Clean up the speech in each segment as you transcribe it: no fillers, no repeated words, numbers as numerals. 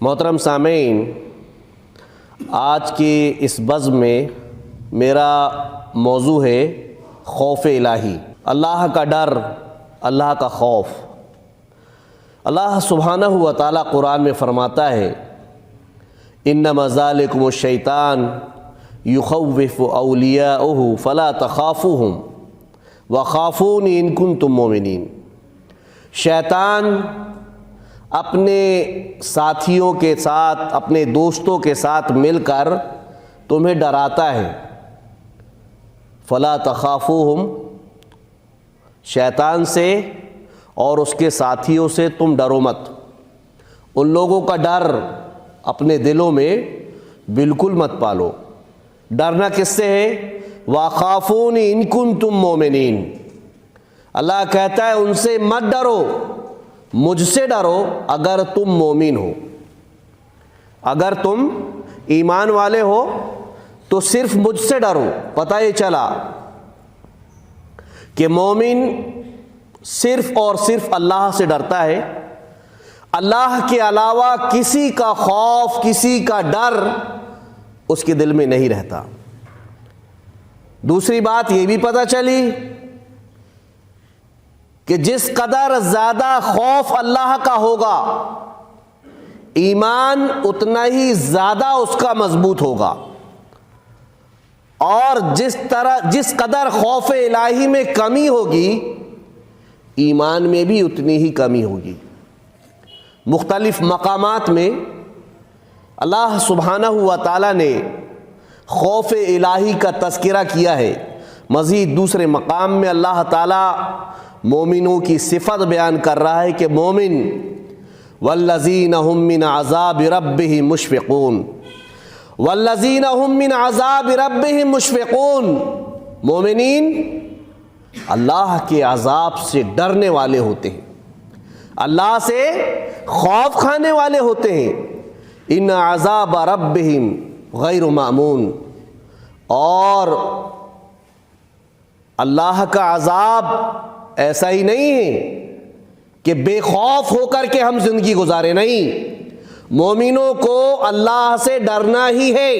محترم سامعین، آج کی اس بزم میں میرا موضوع ہے خوف الہی، اللہ کا ڈر، اللہ کا خوف۔ اللہ سبحانہ و تعالیٰ قرآن میں فرماتا ہے انما ذالکم الشیطان یخوف اولیاءہ فلا تخافوہم وخافون ان کنتم مومنین۔ شیطان اپنے ساتھیوں کے ساتھ، اپنے دوستوں کے ساتھ مل کر تمہیں ڈراتا ہے۔ فلا تخافوہم، شیطان سے اور اس کے ساتھیوں سے تم ڈرو مت۔ ان لوگوں کا ڈر اپنے دلوں میں بالکل مت پالو۔ ڈرنا کس سے ہے؟ وَخَافُونِ إِن كُنتُم مُؤْمِنِينَ۔ اللہ کہتا ہے ان سے مت ڈرو، مجھ سے ڈرو اگر تم مومن ہو۔ اگر تم ایمان والے ہو تو صرف مجھ سے ڈرو۔ پتہ یہ چلا کہ مومن صرف اور صرف اللہ سے ڈرتا ہے، اللہ کے علاوہ کسی کا خوف، کسی کا ڈر اس کے دل میں نہیں رہتا۔ دوسری بات یہ بھی پتہ چلی کہ جس قدر زیادہ خوف اللہ کا ہوگا، ایمان اتنا ہی زیادہ اس کا مضبوط ہوگا، اور جس قدر خوف الہی میں کمی ہوگی، ایمان میں بھی اتنی ہی کمی ہوگی۔ مختلف مقامات میں اللہ سبحانہ و تعالیٰ نے خوف الہی کا تذکرہ کیا ہے۔ مزید دوسرے مقام میں اللہ تعالیٰ مومنوں کی صفت بیان کر رہا ہے کہ مومن والذین هم من عذاب ربهم مشفقون، والذین هم من عذاب ربهم مشفقون، مومنین اللہ کے عذاب سے ڈرنے والے ہوتے ہیں، اللہ سے خوف کھانے والے ہوتے ہیں۔ ان عذاب ربهم غیر مامون، اور اللہ کا عذاب ایسا ہی نہیں ہے کہ بے خوف ہو کر کے ہم زندگی گزارے، نہیں۔ مومنوں کو اللہ سے ڈرنا ہی ہے،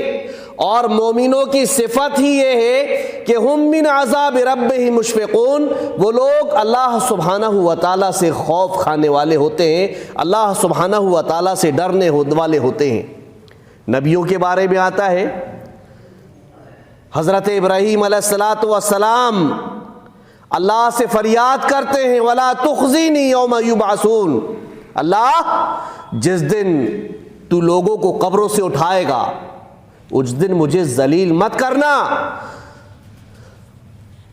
اور مومنوں کی صفت ہی یہ ہے کہ ہم من عذاب ربهم مشفقون، وہ لوگ اللہ سبحانہ و تعالیٰ سے خوف کھانے والے ہوتے ہیں، اللہ سبحانہ و تعالیٰ سے ڈرنے والے ہوتے ہیں۔ نبیوں کے بارے میں آتا ہے، حضرت ابراہیم علیہ السلام اللہ سے فریاد کرتے ہیں وَلَا تُخْزِنِي يَوْمَ يُبْعَثُونَ، اللہ جس دن تو لوگوں کو قبروں سے اٹھائے گا اس دن مجھے ذلیل مت کرنا۔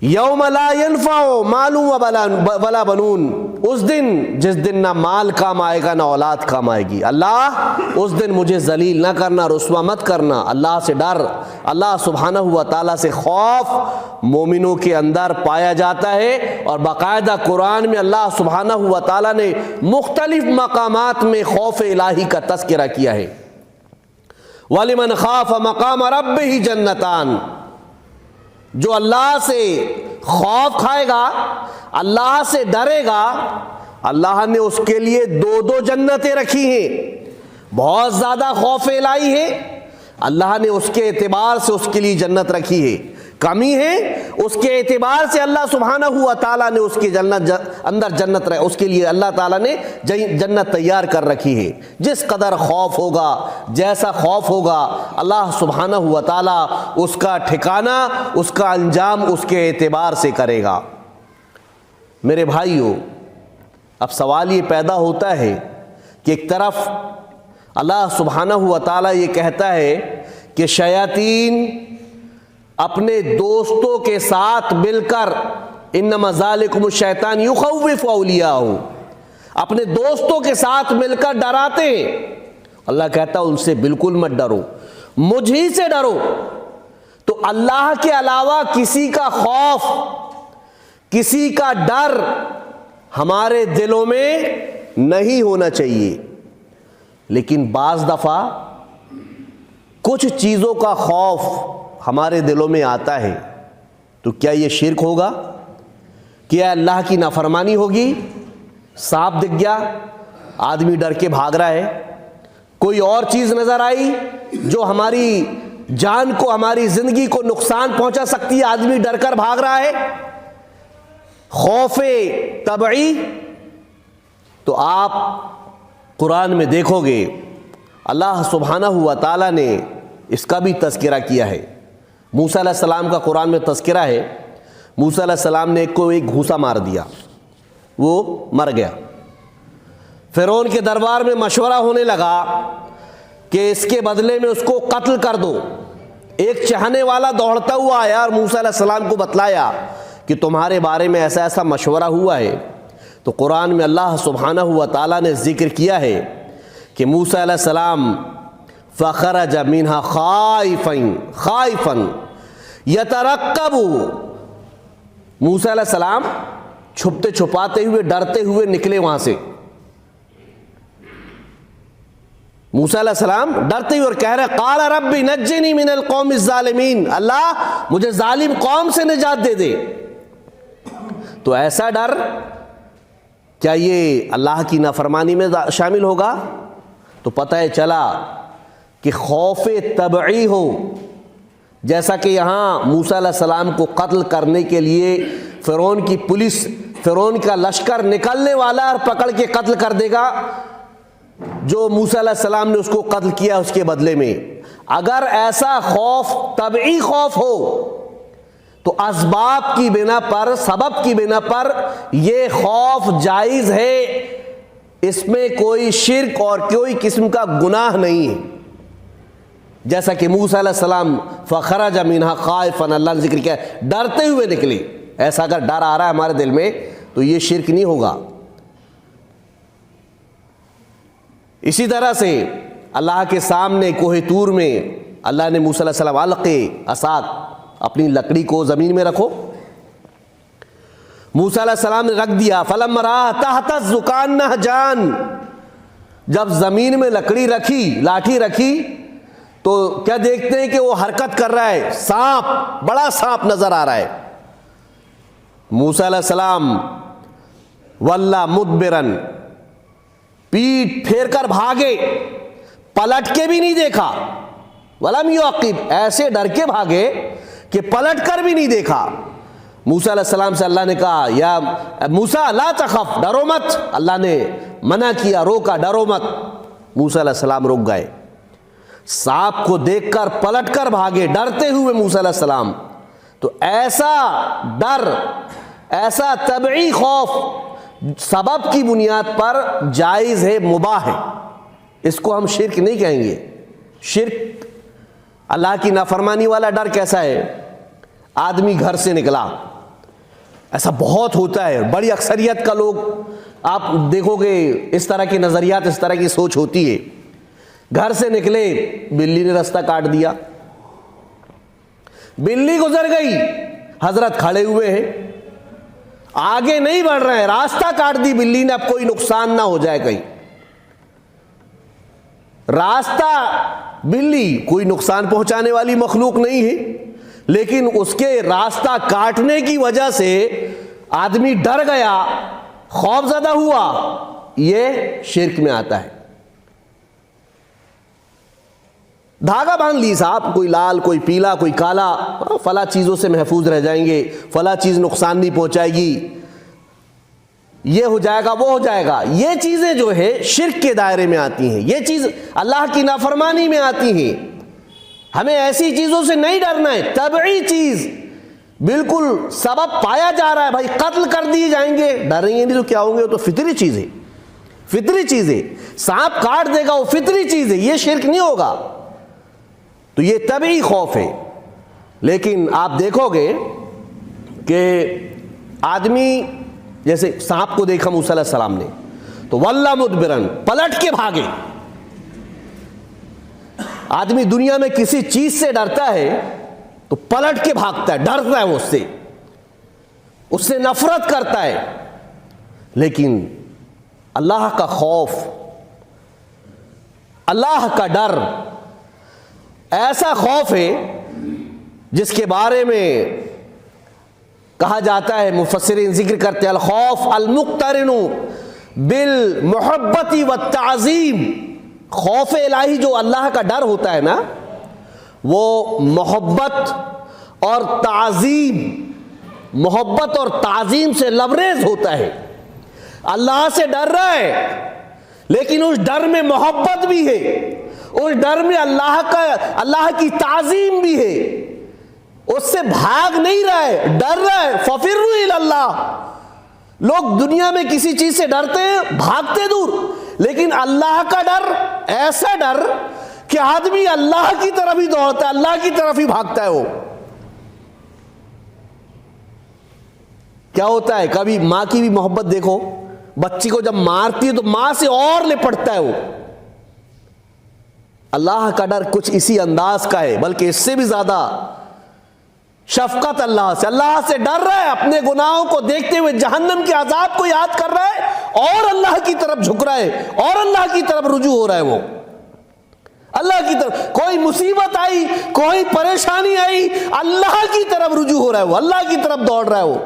یوم لا ينفع مال ولا بنون، اس دن جس دن نہ مال کام آئے گا نہ اولاد کام آئے گی، اللہ اس دن مجھے ذلیل نہ کرنا، رسوا مت کرنا۔ اللہ سے ڈر، اللہ سبحانہ و تعالیٰ سے خوف مومنوں کے اندر پایا جاتا ہے، اور باقاعدہ قرآن میں اللہ سبحانہ و تعالیٰ نے مختلف مقامات میں خوف الہی کا تذکرہ کیا ہے۔ وَلِمَنْ خَافَ مَقَامَ رَبِّهِ جَنَّتَانِ، جو اللہ سے خوف کھائے گا، اللہ سے ڈرے گا، اللہ نے اس کے لیے دو جنتیں رکھی ہیں۔ بہت زیادہ خوف الہی ہے، اللہ نے اس کے اعتبار سے اس کے لیے جنت رکھی ہے۔ کمی ہے، اس کے اعتبار سے اللہ سبحانہ و تعالیٰ نے اس کے اندر جنت اس کے لیے اللہ تعالیٰ نے جنت تیار کر رکھی ہے۔ جس قدر خوف ہوگا، جیسا خوف ہوگا، اللہ سبحانہ و تعالیٰ اس کا ٹھکانہ، اس کا انجام اس کے اعتبار سے کرے گا۔ میرے بھائیو، اب سوال یہ پیدا ہوتا ہے کہ ایک طرف اللہ سبحانہ و تعالیٰ یہ کہتا ہے کہ شیاطین اپنے دوستوں کے ساتھ مل کر انما ذالکم الشیطان یخوف اولیاءہ، اپنے دوستوں کے ساتھ مل کر ڈراتے ہیں۔ اللہ کہتا ہے ان سے بالکل مت ڈرو، مجھ ہی سے ڈرو۔ تو اللہ کے علاوہ کسی کا خوف، کسی کا ڈر ہمارے دلوں میں نہیں ہونا چاہیے۔ لیکن بعض دفعہ کچھ چیزوں کا خوف ہمارے دلوں میں آتا ہے، تو کیا یہ شرک ہوگا؟ کیا اللہ کی نافرمانی ہوگی؟ سانپ دکھ گیا، آدمی ڈر کے بھاگ رہا ہے، کوئی اور چیز نظر آئی جو ہماری جان کو, ہماری زندگی کو نقصان پہنچا سکتی ہے, آدمی ڈر کر بھاگ رہا ہے, خوف طبعی, تو آپ قرآن میں دیکھو گے اللہ سبحانہ و تعالیٰ نے اس کا بھی تذکرہ کیا ہے. موسیٰ علیہ السلام کا قرآن میں تذکرہ ہے. موسیٰ علیہ السلام نے ایک گھوسا مار دیا, وہ مر گیا. فرعون کے دربار میں مشورہ ہونے لگا کہ اس کے بدلے میں اس کو قتل کر دو. ایک چاہنے والا دوڑتا ہوا آیا اور موسیٰ علیہ السلام کو بتلایا کہ تمہارے بارے میں ایسا ایسا مشورہ ہوا ہے. تو قرآن میں اللہ سبحانہ و تعالیٰ نے ذکر کیا ہے کہ موسیٰ علیہ السلام فخرج منہا خائفا یترقب, موسیٰ علیہ السلام چھپتے چھپاتے ہوئے ڈرتے ہوئے نکلے وہاں سے. موسیٰ علیہ السلام ڈرتے ہوئے اور کہہ رہے قال رب نجنی من القوم الظالمین, اللہ مجھے ظالم قوم سے نجات دے دے. تو ایسا ڈر کیا یہ اللہ کی نافرمانی میں شامل ہوگا؟ تو پتہ چلا کہ خوف طبعی ہو, جیسا کہ یہاں موسیٰ علیہ السلام کو قتل کرنے کے لیے فرعون کی پولیس, فرعون کا لشکر نکلنے والا اور پکڑ کے قتل کر دے گا جو موسیٰ علیہ السلام نے اس کو قتل کیا اس کے بدلے میں. اگر ایسا خوف طبعی خوف ہو تو اسباب کی بنا پر, سبب کی بنا پر یہ خوف جائز ہے, اس میں کوئی شرک اور کوئی قسم کا گناہ نہیں ہے. جیسا کہ موسیٰ علیہ السلام فخرج منہا خائفا, اللہ نے ذکر کیا ڈرتے ہوئے نکلے. ایسا اگر ڈر آ رہا ہے ہمارے دل میں تو یہ شرک نہیں ہوگا. اسی طرح سے اللہ کے سامنے کوہ طور میں اللہ نے موسیٰ علیہ السلام القی عصاک, اپنی لکڑی کو زمین میں رکھو. موسیٰ علیہ السلام نے رکھ دیا. فلما رآ تہتز کأنہ جان, جب زمین میں لکڑی رکھی, لاٹھی رکھی, تو کیا دیکھتے ہیں کہ وہ حرکت کر رہا ہے, سانپ, بڑا سانپ نظر آ رہا ہے. موسیٰ علیہ السلام وَلَّا مُدْبِرًا, پیٹ پھیر کر بھاگے, پلٹ کے بھی نہیں دیکھا. وَلَمْ يُعَقِّبْ, ایسے ڈر کے بھاگے کہ پلٹ کر بھی نہیں دیکھا. موسیٰ علیہ السلام سے اللہ نے کہا یا موسیٰ لا تخف, ڈرو مت. اللہ نے منع کیا, روکا, ڈرو مت. موسیٰ علیہ السلام رک گئے. سانپ کو دیکھ کر پلٹ کر بھاگے ڈرتے ہوئے موسیٰ علیہ السلام. تو ایسا ڈر, ایسا طبعی خوف سبب کی بنیاد پر جائز ہے, مباح ہے. اس کو ہم شرک نہیں کہیں گے. شرک اللہ کی نافرمانی والا ڈر کیسا ہے؟ آدمی گھر سے نکلا, ایسا بہت ہوتا ہے, بڑی اکثریت کا لوگ آپ دیکھو گے اس طرح کے نظریات, اس طرح کی سوچ ہوتی ہے. گھر سے نکلے, بلی نے راستہ کاٹ دیا, بلی گزر گئی, حضرت کھڑے ہوئے ہیں, آگے نہیں بڑھ رہے ہیں, راستہ کاٹ دی بلی نے, اب کوئی نقصان نہ ہو جائے کہیں. راستہ, بلی کوئی نقصان پہنچانے والی مخلوق نہیں ہے, لیکن اس کے راستہ کاٹنے کی وجہ سے آدمی ڈر گیا, خوف زدہ ہوا, یہ شرک میں آتا ہے. دھاگا باندھ لی صاحب, کوئی لال, کوئی پیلا, کوئی کالا, فلاں چیزوں سے محفوظ رہ جائیں گے, فلاں چیز نقصان نہیں پہنچائے گی, یہ ہو جائے گا, وہ ہو جائے گا. یہ چیزیں جو ہے شرک کے دائرے میں آتی ہیں, یہ چیز اللہ کی نافرمانی میں آتی ہیں. ہمیں ایسی چیزوں سے نہیں ڈرنا ہے. طبعی چیز بالکل سبب پایا جا رہا ہے, بھائی قتل کر دیے جائیں گے, ڈریں گے نہیں تو کیا ہوں گے, وہ تو فطری چیز ہے, فطری چیز ہے. سانپ کاٹ دے گا, وہ فطری چیز ہے, یہ شرک نہیں ہوگا. تو یہ طبعی خوف ہے. لیکن آپ دیکھو گے کہ آدمی جیسے سانپ کو دیکھا موسیٰ علیہ السلام نے تو وَلَّا مُدْبِرًا, پلٹ کے بھاگے. آدمی دنیا میں کسی چیز سے ڈرتا ہے تو پلٹ کے بھاگتا ہے, ڈرتا ہے وہ, اس سے نفرت کرتا ہے. لیکن اللہ کا خوف, اللہ کا ڈر ایسا خوف ہے جس کے بارے میں کہا جاتا ہے, مفسرین ذکر کرتے ہیں, الخوف المقترن بالمحبت والتعظیم, خوف الہی جو اللہ کا ڈر ہوتا ہے نا، وہ محبت اور تعظیم سے لبریز ہوتا ہے۔ اللہ سے ڈر رہا ہے لیکن اس ڈر میں محبت بھی ہے، اس ڈر میں اللہ کی تعظیم بھی ہے، اس سے بھاگ نہیں رہا ہے، ڈر رہا ہے۔ فَفِرُّوا إِلَى اللَّهِ۔ لوگ دنیا میں کسی چیز سے ڈرتے ہیں، بھاگتے دور، لیکن اللہ کا ڈر ایسا ڈر کہ آدمی اللہ کی طرف ہی دوڑتا ہے، اللہ کی طرف ہی بھاگتا ہے۔ وہ کیا ہوتا ہے، کبھی ماں کی بھی محبت دیکھو، بچی کو جب مارتی ہے تو ماں سے اور لپٹتا ہے وہ۔ اللہ کا ڈر کچھ اسی انداز کا ہے، بلکہ اس سے بھی زیادہ شفقت اللہ سے ڈر رہا ہے، اپنے گناہوں کو دیکھتے ہوئے جہنم کے عذاب کو یاد کر رہا ہے اور اللہ کی طرف جھک رہا ہے اور اللہ کی طرف رجوع ہو رہا ہے۔ وہ اللہ کی طرف، کوئی مصیبت آئی، کوئی پریشانی آئی، اللہ کی طرف رجوع ہو رہا ہے، وہ اللہ کی طرف دوڑ رہا ہے۔ وہ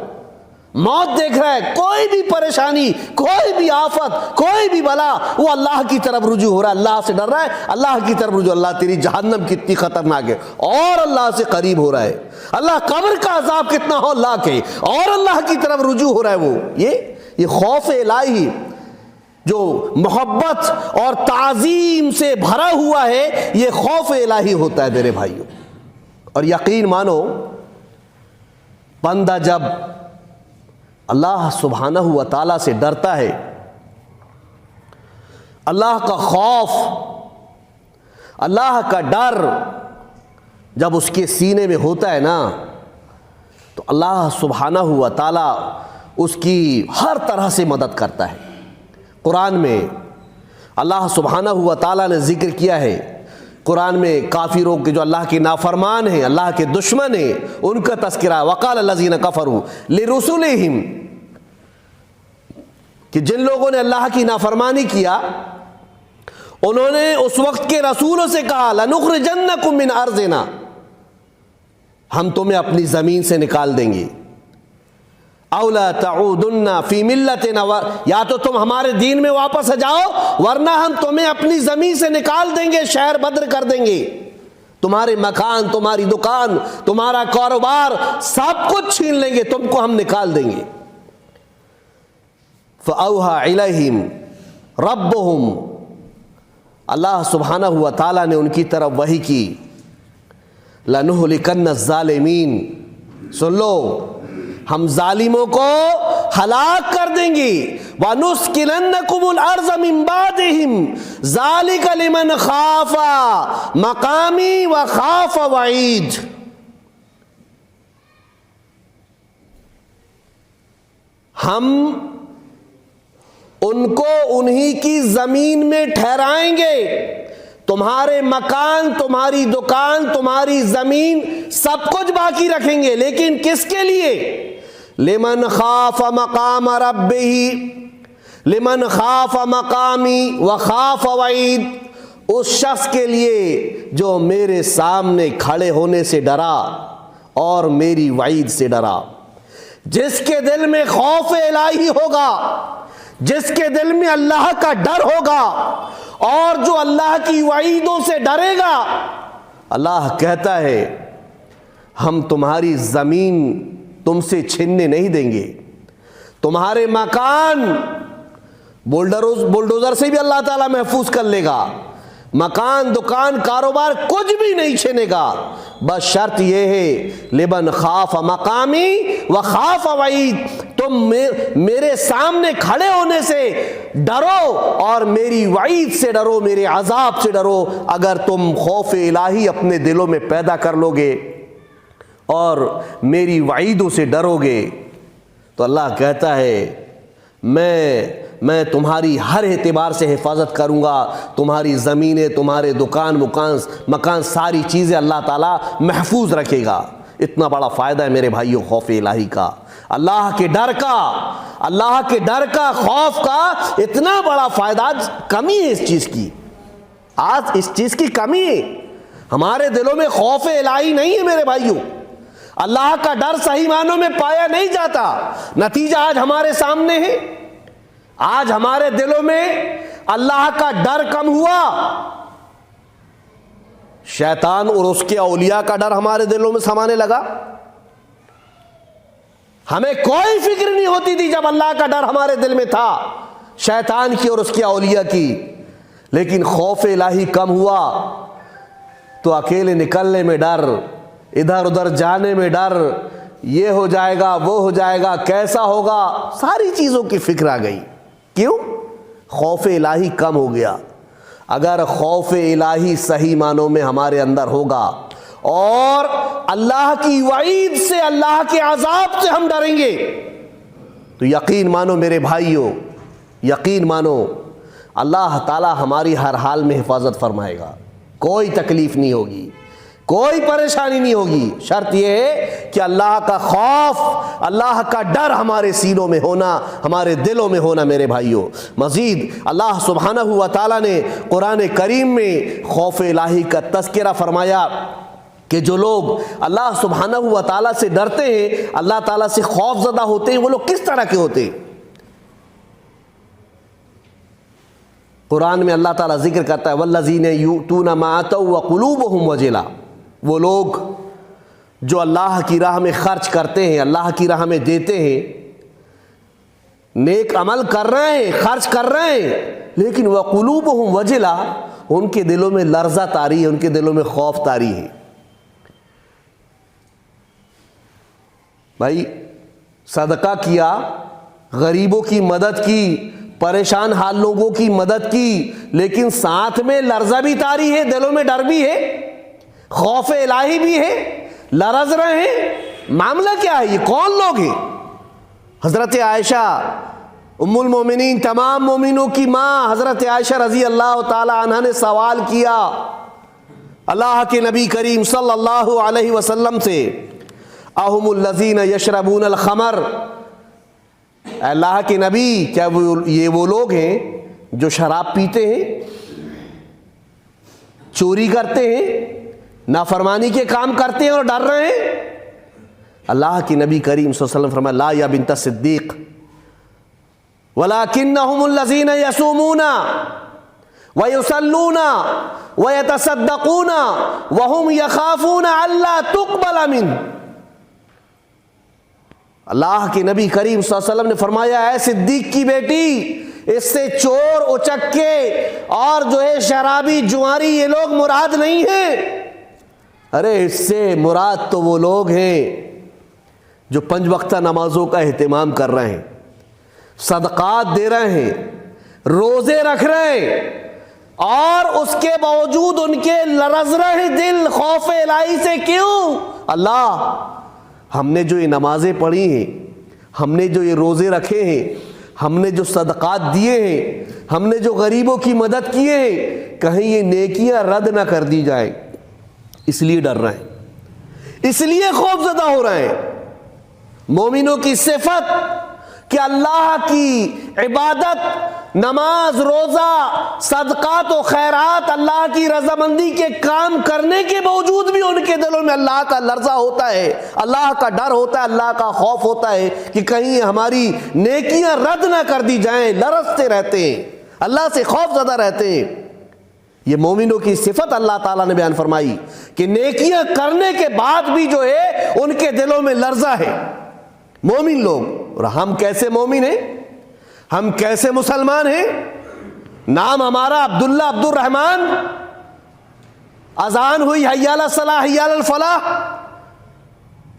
موت دیکھ رہا ہے، کوئی بھی پریشانی، کوئی بھی آفت، کوئی بھی بلا، وہ اللہ کی طرف رجوع ہو رہا ہے، اللہ سے ڈر رہا ہے، اللہ کی طرف رجوع۔ اللہ تیری جہنم کتنی خطرناک ہے، اور اللہ سے قریب ہو رہا ہے۔ اللہ قبر کا عذاب کتنا ہولناک ہے، اور اللہ کی طرف رجوع ہو رہا ہے۔ وہ یہ خوف الہی جو محبت اور تعظیم سے بھرا ہوا ہے، یہ خوف الہی ہوتا ہے میرے بھائیوں۔ اور یقین مانو، بندہ جب اللہ سبحانہ و تعالیٰ سے ڈرتا ہے، اللہ کا خوف، اللہ کا ڈر جب اس کے سینے میں ہوتا ہے نا، تو اللہ سبحانہ و تعالیٰ اس کی ہر طرح سے مدد کرتا ہے۔ قرآن میں اللہ سبحانہ و تعالیٰ نے ذکر کیا ہے، قرآن میں کافروں کے جو اللہ کے نافرمان ہیں، اللہ کے دشمن ہیں، ان کا تذکرہ ہے۔ وقال الذین کفروا لرسلہم، کہ جن لوگوں نے اللہ کی نافرمانی کیا، انہوں نے اس وقت کے رسولوں سے کہا لنخرجنکم من ارضنا، ہم تمہیں اپنی زمین سے نکال دیں گے، او لا تعودن فی ملتنا، یا تو تم ہمارے دین میں واپس آ جاؤ، ورنہ ہم تمہیں اپنی زمین سے نکال دیں گے، شہر بدر کر دیں گے، تمہارے مکان، تمہاری دکان، تمہارا کاروبار، سب کچھ چھین لیں گے، تم کو ہم نکال دیں گے۔ فَأَوْحَى إِلَيْهِمْ رَبُّهُمْ، اللہ سبحانہ و تعالیٰ نے ان کی طرف وحی کی، لَنُهْلِكَنَّ الظَّالِمِينَ، سن لو، ہم ظالموں کو ہلاک کر دیں گے، وَنُسْكِنَنَّكُمُ الْأَرْضَ مِنْ بَعْدِهِمْ ذَلِكَ لِمَنْ خَافَ مَقَامِي وَخَافَ وَعِيدِ۔ ہم ان کو انہی کی زمین میں ٹھہرائیں گے، تمہارے مکان، تمہاری دکان، تمہاری زمین، سب کچھ باقی رکھیں گے، لیکن کس کے لیے؟ لمن خاف مقام ربہ، لمن خاف مقامی وخاف وعید، اس شخص کے لیے جو میرے سامنے کھڑے ہونے سے ڈرا اور میری وعید سے ڈرا۔ جس کے دل میں خوف الہی ہوگا، جس کے دل میں اللہ کا ڈر ہوگا، اور جو اللہ کی وعیدوں سے ڈرے گا، اللہ کہتا ہے ہم تمہاری زمین تم سے چھیننے نہیں دیں گے، تمہارے مکان، بلڈوزر سے بھی اللہ تعالیٰ محفوظ کر لے گا، مکان، دکان، کاروبار، کچھ بھی نہیں چھینے گا، بس شرط یہ ہے لمن خاف مقامی وخاف وعید، تم میرے سامنے کھڑے ہونے سے ڈرو اور میری وعید سے ڈرو، میرے عذاب سے ڈرو۔ اگر تم خوف الہی اپنے دلوں میں پیدا کر لو گے اور میری وعیدوں سے ڈرو گے تو اللہ کہتا ہے میں تمہاری ہر اعتبار سے حفاظت کروں گا، تمہاری زمینیں، تمہارے دکان، مکان، ساری چیزیں اللہ تعالیٰ محفوظ رکھے گا۔ اتنا بڑا فائدہ ہے میرے بھائیوں خوف الہی کا، اللہ کے ڈر کا، خوف کا اتنا بڑا فائدہ۔ آج کمی ہے اس چیز کی، آج اس چیز کی کمی ہے، ہمارے دلوں میں خوف الہی نہیں ہے میرے بھائیوں، اللہ کا ڈر صحیح معنوں میں پایا نہیں جاتا۔ نتیجہ آج ہمارے سامنے ہے، آج ہمارے دلوں میں اللہ کا ڈر کم ہوا، شیطان اور اس کے اولیاء کا ڈر ہمارے دلوں میں سمانے لگا۔ ہمیں کوئی فکر نہیں ہوتی تھی جب اللہ کا ڈر ہمارے دل میں تھا، شیطان کی اور اس کے اولیاء کی، لیکن خوف الہی کم ہوا تو اکیلے نکلنے میں ڈر، ادھر ادھر جانے میں ڈر، یہ ہو جائے گا وہ ہو جائے گا کیسا ہوگا، ساری چیزوں کی فکر آ گئی۔ کیوں؟ خوف الہی کم ہو گیا۔ اگر خوف الہی صحیح معنوں میں ہمارے اندر ہوگا اور اللہ کی وعید سے، اللہ کے عذاب سے ہم ڈریں گے، تو یقین مانو میرے بھائیو، یقین مانو اللہ تعالی ہماری ہر حال میں حفاظت فرمائے گا، کوئی تکلیف نہیں ہوگی، کوئی پریشانی نہیں ہوگی۔ شرط یہ ہے کہ اللہ کا خوف، اللہ کا ڈر ہمارے سینوں میں ہونا، ہمارے دلوں میں ہونا میرے بھائیوں۔ مزید اللہ سبحانہ و تعالیٰ نے قرآن کریم میں خوف الہی کا تذکرہ فرمایا کہ جو لوگ اللہ سبحانہ و تعالیٰ سے ڈرتے ہیں، اللہ تعالیٰ سے خوف زدہ ہوتے ہیں، وہ لوگ کس طرح کے ہوتے ہیں؟ قرآن میں اللہ تعالیٰ ذکر کرتا ہے والذین یؤتون ما آتوا وقلوبہم وجلہ، وہ لوگ جو اللہ کی راہ میں خرچ کرتے ہیں، اللہ کی راہ میں دیتے ہیں، نیک عمل کر رہے ہیں، خرچ کر رہے ہیں، لیکن وقلوبہم وجلہ، ان کے دلوں میں لرزہ طاری ہے، ان کے دلوں میں خوف طاری ہے۔ بھائی صدقہ کیا، غریبوں کی مدد کی، پریشان حال لوگوں کی مدد کی، لیکن ساتھ میں لرزہ بھی طاری ہے، دلوں میں ڈر بھی ہے، خوف الہی بھی ہے، لرز رہے ہیں۔ معاملہ کیا ہے؟ یہ کون لوگ ہیں؟ حضرت عائشہ ام المومنین، تمام مومنوں کی ماں حضرت عائشہ رضی اللہ تعالی عنہا نے سوال کیا اللہ کے نبی کریم صلی اللہ علیہ وسلم سے، اہم الذین یشربون الخمر، اے اللہ کے نبی کیا یہ وہ لوگ ہیں جو شراب پیتے ہیں، چوری کرتے ہیں، نافرمانی کے کام کرتے ہیں اور ڈر رہے ہیں؟ اللہ کے نبی کریم صلی اللہ علیہ وسلم فرمایا لا یا بنت صدیق ولکنہم الذین یصومون ویصلون ویتصدقون وہم یخافون الا تقبل منہ۔ اللہ کے نبی کریم صلی اللہ علیہ وسلم نے فرمایا اے صدیق کی بیٹی، اس سے چور، اچکے اور جو ہے شرابی، جواری، یہ لوگ مراد نہیں ہیں، ارے اس سے مراد تو وہ لوگ ہیں جو 5 وقتہ نمازوں کا اہتمام کر رہے ہیں، صدقات دے رہے ہیں، روزے رکھ رہے ہیں، اور اس کے باوجود ان کے لرز رہے دل خوف الہی سے۔ کیوں؟ اللہ ہم نے جو یہ نمازیں پڑھی ہیں، ہم نے جو یہ روزے رکھے ہیں، ہم نے جو صدقات دیے ہیں، ہم نے جو غریبوں کی مدد کیے ہیں، کہیں یہ نیکیاں رد نہ کر دی جائیں، اس لیے ڈر رہے ہیں، اس لیے خوف زدہ ہو رہے ہیں۔ مومنوں کی صفت کہ اللہ کی عبادت، نماز، روزہ، صدقات و خیرات، اللہ کی رضامندی کے کام کرنے کے باوجود بھی ان کے دلوں میں اللہ کا لرزہ ہوتا ہے، اللہ کا ڈر ہوتا ہے، اللہ کا خوف ہوتا ہے کہ کہیں ہماری نیکیاں رد نہ کر دی جائیں، لرزتے رہتے ہیں، اللہ سے خوف زدہ رہتے ہیں۔ یہ مومنوں کی صفت اللہ تعالیٰ نے بیان فرمائی کہ نیکیاں کرنے کے بعد بھی جو ہے ان کے دلوں میں لرزہ ہے۔ مومن لوگ، اور ہم کیسے مومن ہیں، ہم کیسے مسلمان ہیں؟ نام ہمارا عبداللہ، عبد الرحمن، اذان ہوئی حی علی الصلاح، حی علی الفلاح،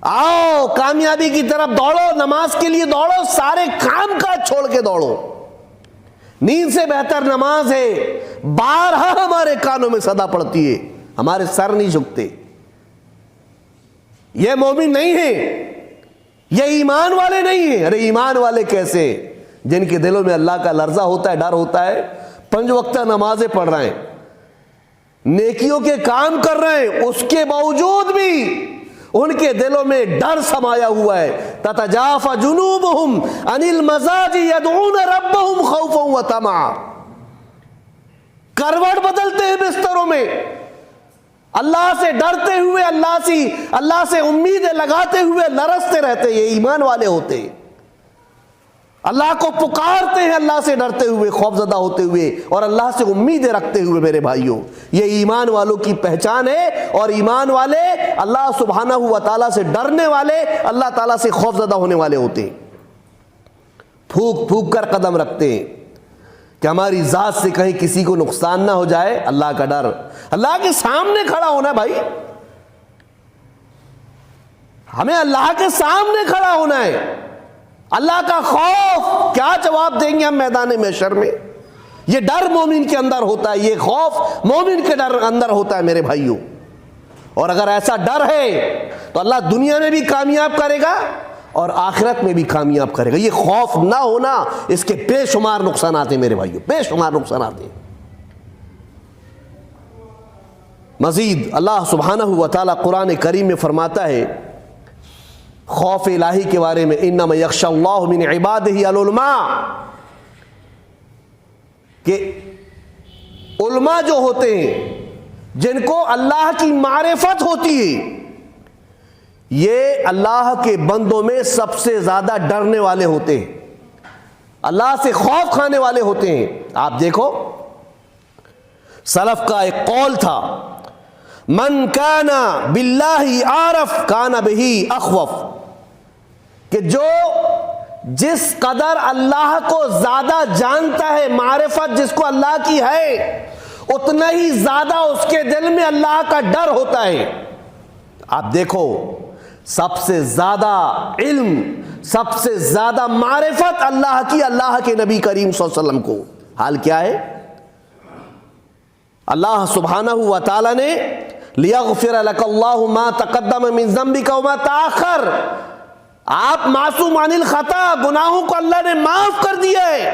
آؤ کامیابی کی طرف دوڑو، نماز کے لیے دوڑو، سارے کام کاج چھوڑ کے دوڑو۔ نیند سے بہتر نماز ہے، بارہا ہمارے کانوں میں صدا پڑتی ہے، ہمارے سر نہیں جھکتے۔ یہ مومن نہیں ہیں، یہ ایمان والے نہیں ہیں۔ ارے ایمان والے کیسے؟ جن کے دلوں میں اللہ کا لرزہ ہوتا ہے، ڈر ہوتا ہے، 5 وقتہ نمازیں پڑھ رہے ہیں، نیکیوں کے کام کر رہے ہیں، اس کے باوجود بھی ان کے دلوں میں ڈر سمایا ہوا ہے۔ تتجافى جنوبهم عن المضاجع يدعون ربهم خوفا وطمعا، کروٹ بدلتے ہیں بستروں میں، اللہ سے ڈرتے ہوئے، اللہ سے امیدیں لگاتے ہوئے لرزتے رہتے ہیں۔ یہ ایمان والے ہوتے ہیں۔ اللہ کو پکارتے ہیں اللہ سے ڈرتے ہوئے، خوف زدہ ہوتے ہوئے اور اللہ سے امیدیں رکھتے ہوئے۔ میرے بھائیوں، یہ ایمان والوں کی پہچان ہے، اور ایمان والے اللہ سبحانہ و تعالیٰ سے ڈرنے والے، اللہ تعالیٰ سے خوف زدہ ہونے والے ہوتے ہیں۔ پھونک پھونک کر قدم رکھتے ہیں کہ ہماری ذات سے کہیں کسی کو نقصان نہ ہو جائے۔ اللہ کا ڈر، اللہ کے سامنے کھڑا ہونا ہے بھائی، ہمیں اللہ کے سامنے کھڑا ہونا ہے۔ اللہ کا خوف، کیا جواب دیں گے ہم میدان محشر میں؟ یہ ڈر مومن کے اندر ہوتا ہے، یہ خوف مومن کے اندر ہوتا ہے میرے بھائیوں۔ اور اگر ایسا ڈر ہے تو اللہ دنیا میں بھی کامیاب کرے گا اور آخرت میں بھی کامیاب کرے گا۔ یہ خوف نہ ہونا، اس کے بے شمار نقصانات ہیں میرے بھائیوں، بے شمار نقصانات ہیں۔ مزید اللہ سبحانہ و تعالیٰ قرآن کریم میں فرماتا ہے خوف الہی کے بارے میں، انما یخشی اللہ من عبادہ العلماء، کہ علماء جو ہوتے ہیں جن کو اللہ کی معرفت ہوتی ہے، یہ اللہ کے بندوں میں سب سے زیادہ ڈرنے والے ہوتے ہیں، اللہ سے خوف کھانے والے ہوتے ہیں۔ آپ دیکھو سلف کا ایک قول تھا، من کان باللہ عارف کان بہ اخوف، کہ جو جس قدر اللہ کو زیادہ جانتا ہے، معرفت جس کو اللہ کی ہے، اتنا ہی زیادہ اس کے دل میں اللہ کا ڈر ہوتا ہے۔ آپ دیکھو سب سے زیادہ علم، سب سے زیادہ معرفت اللہ کی، اللہ کے نبی کریم صلی اللہ علیہ وسلم کو۔ حال کیا ہے؟ اللہ سبحانہ و تعالی نے لیغفر لک اللہ ما تقدم من ذنبک وما تاخر، آپ معصوم عن الخطا، گناہوں کو اللہ نے معاف کر دیا ہے،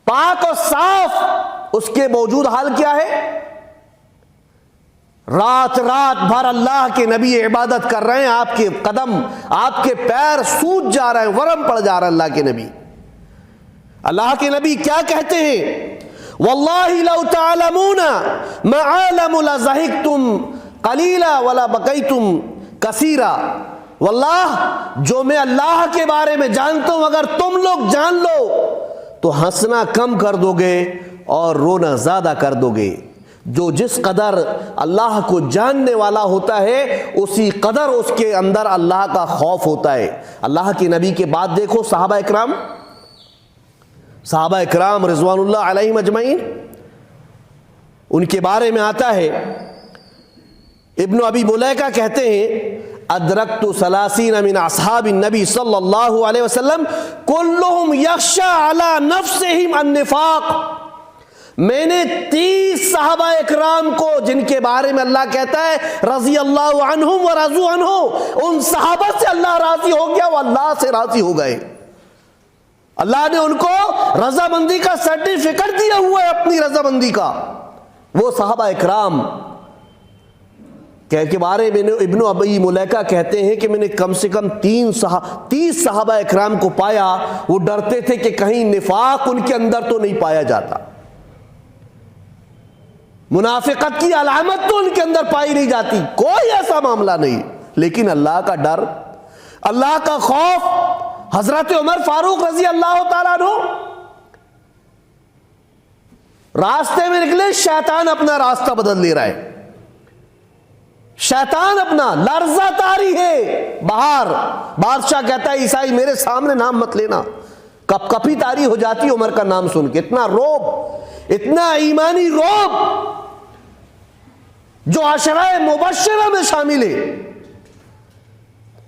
پاک اور صاف۔ اس کے باوجود حال کیا ہے؟ رات رات بھر اللہ کے نبی عبادت کر رہے ہیں، آپ کے قدم، آپ کے پیر سوج جا رہے ہیں، ورم پڑ جا رہا ہے اللہ کے نبی۔ اللہ کے نبی کیا کہتے ہیں؟ واللہ لو تعلمون ما اعلم لضحکتم قلیلا ولا بکیتم کثیرا، واللہ جو میں اللہ کے بارے میں جانتا ہوں اگر تم لوگ جان لو تو ہنسنا کم کر دو گے اور رونا زیادہ کر دو گے۔ جو جس قدر اللہ کو جاننے والا ہوتا ہے اسی قدر اس کے اندر اللہ کا خوف ہوتا ہے۔ اللہ کے نبی کے بعد دیکھو صحابہ اکرام رضوان اللہ علیہم اجمعین، ان کے بارے میں آتا ہے، ابن ابی ملیکہ کہتے ہیں ادرکت ثلاثین من اصحاب النبی صلی اللہ علیہ وسلم کلہم یخشی علی نفسہم النفاق، میں نے 30 صحابہ اکرام کو جن کے بارے میں اللہ کہتا ہے رضی اللہ عنہم ورضوا عنہ، ان صحابہ سے اللہ راضی ہو گیا، وہ اللہ سے راضی ہو گئے، اللہ نے ان کو رضامندی کا سرٹیفکیٹ دیا ہوا ہے، اپنی رضامندی کا۔ وہ صحابہ اکرام کے بارے میں ابن ابی ملیکہ کہتے ہیں کہ میں نے کم سے کم 30 صحابہ اکرام کو پایا، وہ ڈرتے تھے کہ کہیں نفاق ان کے اندر تو نہیں پایا جاتا، منافقت کی علامت تو ان کے اندر پائی نہیں جاتی، کوئی ایسا معاملہ نہیں، لیکن اللہ کا ڈر، اللہ کا خوف۔ حضرت عمر فاروق رضی اللہ تعالیٰ عنہ راستے میں نکلے، شیطان اپنا راستہ بدل لے رہا ہے، شیطان اپنا لرزہ طاری ہے باہر۔ بادشاہ کہتا ہے عیسائی میرے سامنے نام مت لینا، کپ کپی طاری ہو جاتی عمر کا نام سن کے، اتنا روب، اتنا ایمانی روب جو عشرہ مبشرہ میں شامل ہے۔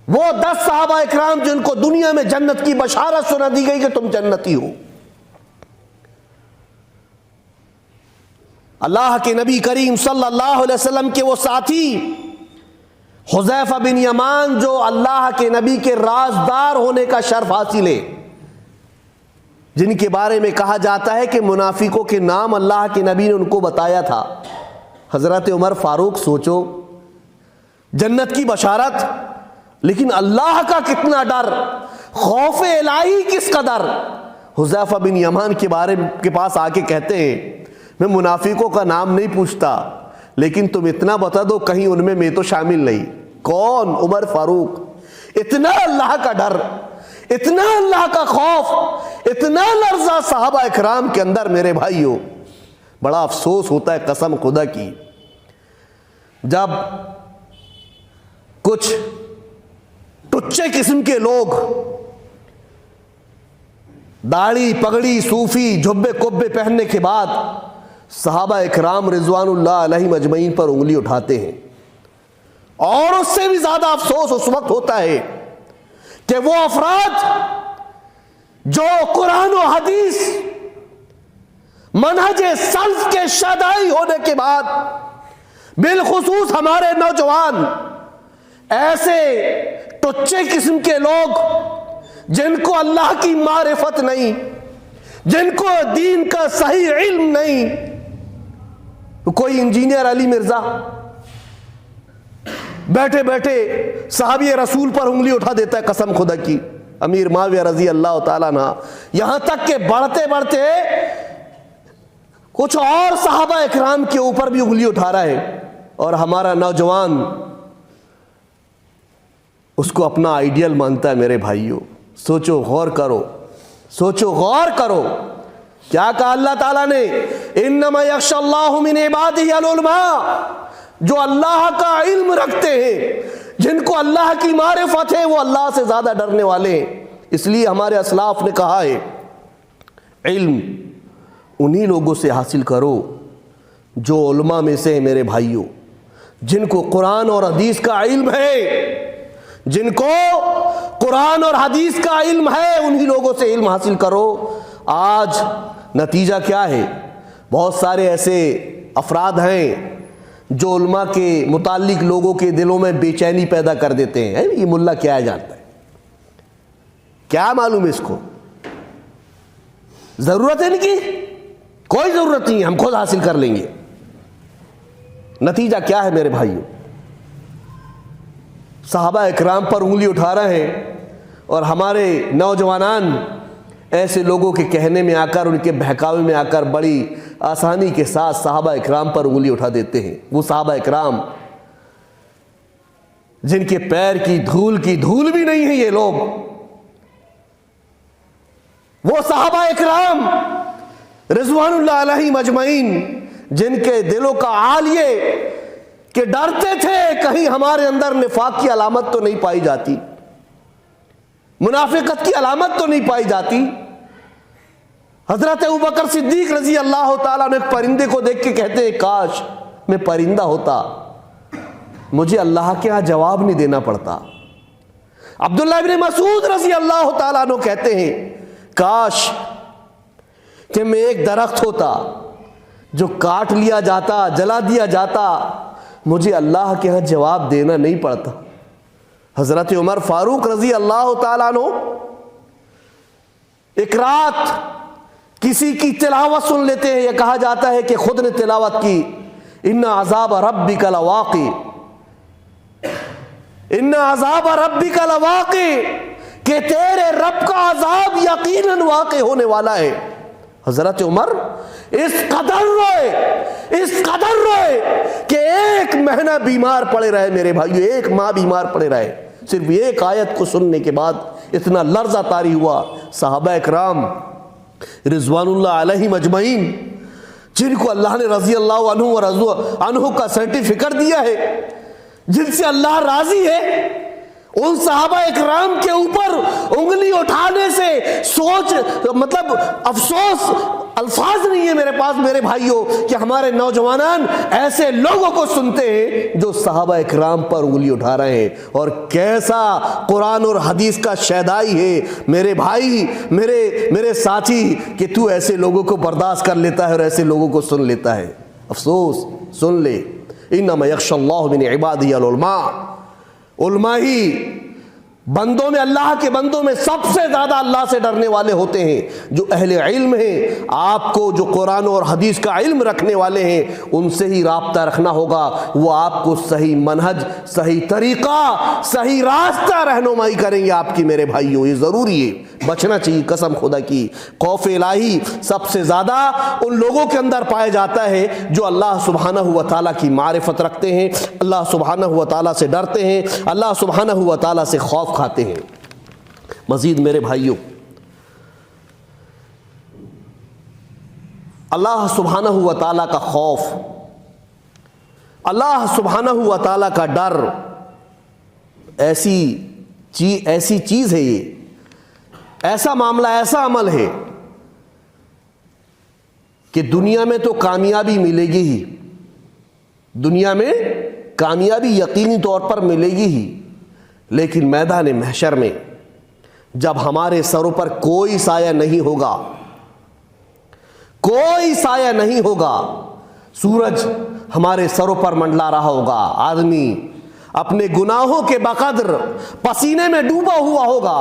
وہ 10 صحابہ اکرام جن کو دنیا میں جنت کی بشارت سنا دی گئی کہ تم جنتی ہو، اللہ کے نبی کریم صلی اللہ علیہ وسلم کے وہ ساتھی حذیفہ بن یمان جو اللہ کے نبی کے رازدار ہونے کا شرف حاصل ہے، جن کے بارے میں کہا جاتا ہے کہ منافقوں کے نام اللہ کے نبی نے ان کو بتایا تھا۔ حضرت عمر فاروق سوچو، جنت کی بشارت، لیکن اللہ کا کتنا ڈر، خوف الہی کس قدر۔ حذیفہ بن یمان کے پاس آ کے کہتے ہیں میں منافقوں کا نام نہیں پوچھتا، لیکن تم اتنا بتا دو کہیں ان میں تو شامل نہیں۔ کون؟ عمر فاروق۔ اتنا اللہ کا ڈر، اتنا اللہ کا خوف، اتنا لرزہ صحابہ اکرام کے اندر میرے بھائیوں. بڑا افسوس ہوتا ہے قسم خدا کی، جب کچھ ٹچے قسم کے لوگ داڑھی پگڑی صوفی جھبے کبے پہننے کے بعد صحابہ اکرام رضوان اللہ علیہم اجمعین پر انگلی اٹھاتے ہیں. اور اس سے بھی زیادہ افسوس اس وقت ہوتا ہے کہ وہ افراد جو قرآن و حدیث منہج سلف کے شادائی ہونے کے بعد بالخصوص ہمارے نوجوان ایسے ٹچے قسم کے لوگ جن کو اللہ کی معرفت نہیں، جن کو دین کا صحیح علم نہیں. کوئی انجینئر علی مرزا بیٹھے بیٹھے صحابی رسول پر انگلی اٹھا دیتا ہے قسم خدا کی، امیر معاویہ رضی اللہ تعالیٰ عنہ، یہاں تک کہ بڑھتے بڑھتے کچھ اور صحابہ اکرام کے اوپر بھی انگلی اٹھا رہا ہے. اور ہمارا نوجوان اس کو اپنا آئیڈیل مانتا ہے. میرے بھائیوں سوچو غور کرو، سوچو غور کرو، کیا کہا اللہ تعالیٰ نے؟ انما یخشی اللہ من عبادہ العلماء، جو اللہ کا علم رکھتے ہیں، جن کو اللہ کی معرفت ہے، وہ اللہ سے زیادہ ڈرنے والے ہیں. اس لیے ہمارے اسلاف نے کہا ہے علم انہی لوگوں سے حاصل کرو جو علماء میں سے ہیں میرے بھائیوں، جن کو قرآن اور حدیث کا علم ہے، جن کو قرآن اور حدیث کا علم ہے، انہی لوگوں سے علم حاصل کرو. آج نتیجہ کیا ہے؟ بہت سارے ایسے افراد ہیں جو علماء کے متعلق لوگوں کے دلوں میں بے چینی پیدا کر دیتے ہیں. یہ ملا کیا جانتا ہے، کیا معلوم اس کو؟ ضرورت ہے ان کی؟ کوئی ضرورت نہیں، ہم خود حاصل کر لیں گے. نتیجہ کیا ہے میرے بھائیوں؟ صحابہ اکرام پر انگلی اٹھا رہے ہیں اور ہمارے نوجوانان ایسے لوگوں کے کہنے میں آ کر، ان کے بہکاوے میں آ کر بڑی آسانی کے ساتھ صحابہ اکرام پر انگلی اٹھا دیتے ہیں. وہ صحابہ اکرام جن کے پیر کی دھول بھی نہیں ہے یہ لوگ، وہ صحابہ اکرام رضوان اللہ علیہم اجمعین جن کے دلوں کا حال یہ کہ ڈرتے تھے کہیں ہمارے اندر نفاق کی علامت تو نہیں پائی جاتی، منافقت کی علامت تو نہیں پائی جاتی. حضرت ابوبکر صدیق رضی اللہ تعالیٰ نے ایک پرندے کو دیکھ کے کہتے ہیں کاش میں پرندہ ہوتا، مجھے اللہ کے ہاں جواب نہیں دینا پڑتا. عبداللہ ابن مسعود رضی اللہ تعالیٰ عنہ کہتے ہیں کاش کہ میں ایک درخت ہوتا جو کاٹ لیا جاتا، جلا دیا جاتا، مجھے اللہ کے ہاں جواب دینا نہیں پڑتا. حضرت عمر فاروق رضی اللہ تعالیٰ عنہ ایک رات کسی کی تلاوت سن لیتے ہیں، یہ کہا جاتا ہے کہ خود نے تلاوت کی، ان عذاب ربک لواقع، ان عذاب ربک لواقع، کہ تیرے رب کا عذاب یقیناً واقع ہونے والا ہے. حضرت عمر اس قدر روئے کہ ایک مہینہ بیمار پڑے رہے میرے بھائیو، ایک ماہ بیمار پڑے رہے. صرف ایک آیت کو سننے کے بعد اتنا لرزہ طاری ہوا. صحابہ اکرام رضوان اللہ علیہم اجمعین جن کو اللہ نے رضی اللہ عنہ و رضو عنہ کا سرٹیفکیٹ دیا ہے، جن سے اللہ راضی ہے، ان صحابہ اکرام کے اوپر انگلی اٹھانے سے مطلب افسوس الفاظ نہیں ہے میرے پاس میرے بھائیوں کہ ہمارے نوجوانان ایسے لوگوں کو سنتے ہیں جو صحابہ اکرام پر انگلی اٹھا رہے ہیں. اور کیسا قرآن اور حدیث کا شیدائی ہے میرے بھائی، میرے ساتھی، کہ تو ایسے لوگوں کو برداشت کر لیتا ہے اور ایسے لوگوں کو سن لیتا ہے. افسوس. سن لے، انما یخشی اللہ من عبادہ العلماء، علماء ہی بندوں میں، اللہ کے بندوں میں سب سے زیادہ اللہ سے ڈرنے والے ہوتے ہیں، جو اہل علم ہیں. آپ کو جو قرآن اور حدیث کا علم رکھنے والے ہیں ان سے ہی رابطہ رکھنا ہوگا. وہ آپ کو صحیح منہج، صحیح طریقہ، صحیح راستہ رہنمائی کریں گے آپ کی. میرے بھائیوں یہ ضروری ہے، بچنا چاہیے قسم خدا کی. خوف الہی سب سے زیادہ ان لوگوں کے اندر پایا جاتا ہے جو اللہ سبحانہ و تعالیٰ کی معرفت رکھتے ہیں، اللہ سبحانہ و تعالیٰ سے ڈرتے ہیں، اللہ سبحانہ و تعالیٰ سے خوف کھاتے ہیں۔ مزید میرے بھائیوں، اللہ سبحانہ و تعالیٰ کا خوف، اللہ سبحانہ و تعالیٰ کا ڈر ایسی چیز ہے، یہ ایسا معاملہ، ایسا عمل ہے کہ دنیا میں تو کامیابی ملے گی ہی، دنیا میں کامیابی یقینی طور پر ملے گی ہی، لیکن میدان محشر میں جب ہمارے سروں پر کوئی سایہ نہیں ہوگا، کوئی سایہ نہیں ہوگا، سورج ہمارے سروں پر منڈلا رہا ہوگا، آدمی اپنے گناہوں کے بقدر پسینے میں ڈوبا ہوا ہوگا،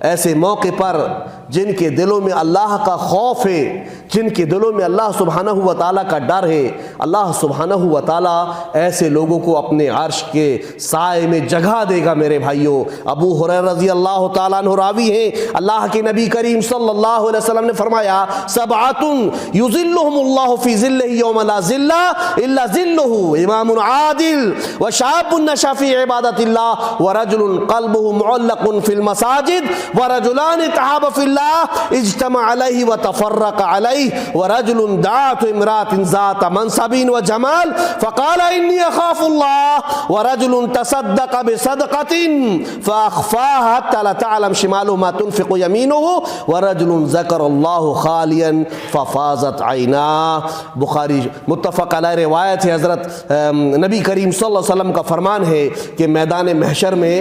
ایسے موقع پر جن کے دلوں میں اللہ کا خوف ہے، جن کے دلوں میں اللہ سبحانہ و تعالیٰ کا ڈر ہے، اللہ سبحانہ و تعالیٰ ایسے لوگوں کو اپنے عرش کے سائے میں جگہ دے گا۔ میرے بھائیوں، ابو ہریرہ رضی اللہ تعالیٰ عنہ راوی ہیں، اللہ کے نبی کریم صلی اللہ علیہ وسلم نے فرمایا، سبعۃ یظلھم اللہ فی ظلہ یوم لا ظل الا ظلہ، امام عادل وشاب نشأ فی عبادۃ اللہ ورجل قلبہ معلق فی المساجد ورجلان تحابا فی اللہ اجتمع علیہ وتفرق علیہ ورجل دعت امرأة ذات منصب وجمال فقال انی اخاف اللہ ورجل تصدق بصدقۃ فاخفاها حتى لا تعلم شماله ما تنفق يمينه ورجل ذکر اللہ خالیا ففاضت عیناه۔ بخاری متفق علیہ روایت ہے، حضرت نبی کریم صلی اللہ علیہ وسلم کا فرمان ہے کہ میدان محشر میں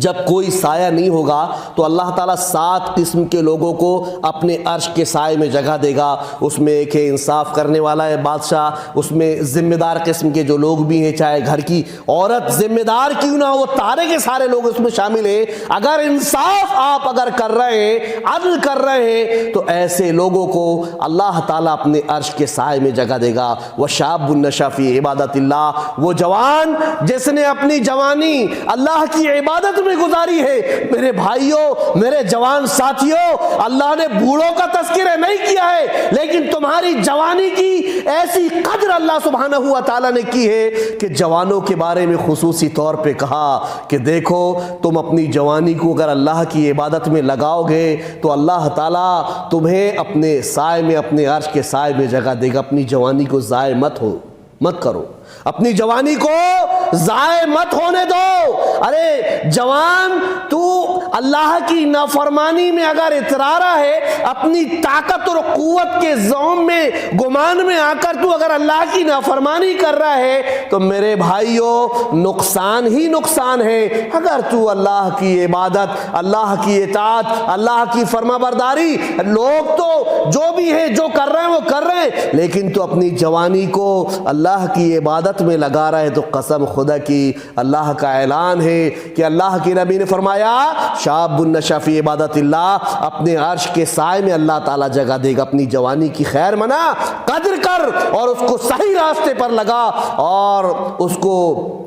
جب کوئی سایہ نہیں ہوگا تو اللہ تعالیٰ 7 قسم کے لوگوں کو اپنے عرش کے سائے میں جگہ دے گا۔ اس میں ایک ہے انصاف کرنے والا ہے بادشاہ، اس میں ذمہ دار قسم کے جو لوگ بھی ہیں، چاہے گھر کی عورت ذمہ دار کیوں نہ ہو، وہ سارے کے سارے لوگ اس میں شامل ہیں۔ اگر انصاف آپ اگر کر رہے ہیں، عدل کر رہے ہیں، تو ایسے لوگوں کو اللہ تعالیٰ اپنے عرش کے سائے میں جگہ دے گا۔ وشاب نشأ فی عبادت اللہ، وہ جوان جس نے اپنی جوانی اللہ کی عبادت میں گزاری ہے۔ میرے بھائیوں، میرے جوان ساتھیوں، اللہ نے بوڑھوں کا تذکرہ نہیں کیا ہے، لیکن تمہاری جوانی کی ایسی قدر اللہ سبحانہ ہوا تعالیٰ نے کی ہے کہ جوانوں کے بارے میں خصوصی طور پہ کہا کہ دیکھو، تم اپنی جوانی کو اگر اللہ کی عبادت میں لگاؤ گے تو اللہ تعالیٰ تمہیں اپنے سائے میں، اپنے عرش کے سائے میں جگہ دے گا۔ اپنی جوانی کو ضائع مت کرو، اپنی جوانی کو ضائع مت ہونے دو۔ ارے جوان، تو اللہ کی نافرمانی میں اگر اترارا ہے، اپنی طاقت اور قوت کے زوم میں، گمان میں آ کر تو اگر اللہ کی نافرمانی کر رہا ہے تو میرے بھائیوں نقصان ہی نقصان ہے۔ اگر تو اللہ کی عبادت، اللہ کی اطاعت، اللہ کی فرما برداری، لوگ تو جو بھی ہے جو کر رہے ہیں وہ کر رہے ہیں، لیکن تو اپنی جوانی کو اللہ کی عبادت میں لگا رہا ہے تو قسم خدا کی اللہ کا اعلان ہے کہ اللہ کے نبی نے فرمایا، شاب نشأ فی عبادت اللہ، اپنے عرش کے سائے میں اللہ تعالیٰ جگہ دے گا۔ اپنی جوانی کی خیر منا، قدر کر، اور اس کو صحیح راستے پر لگا، اور اس کو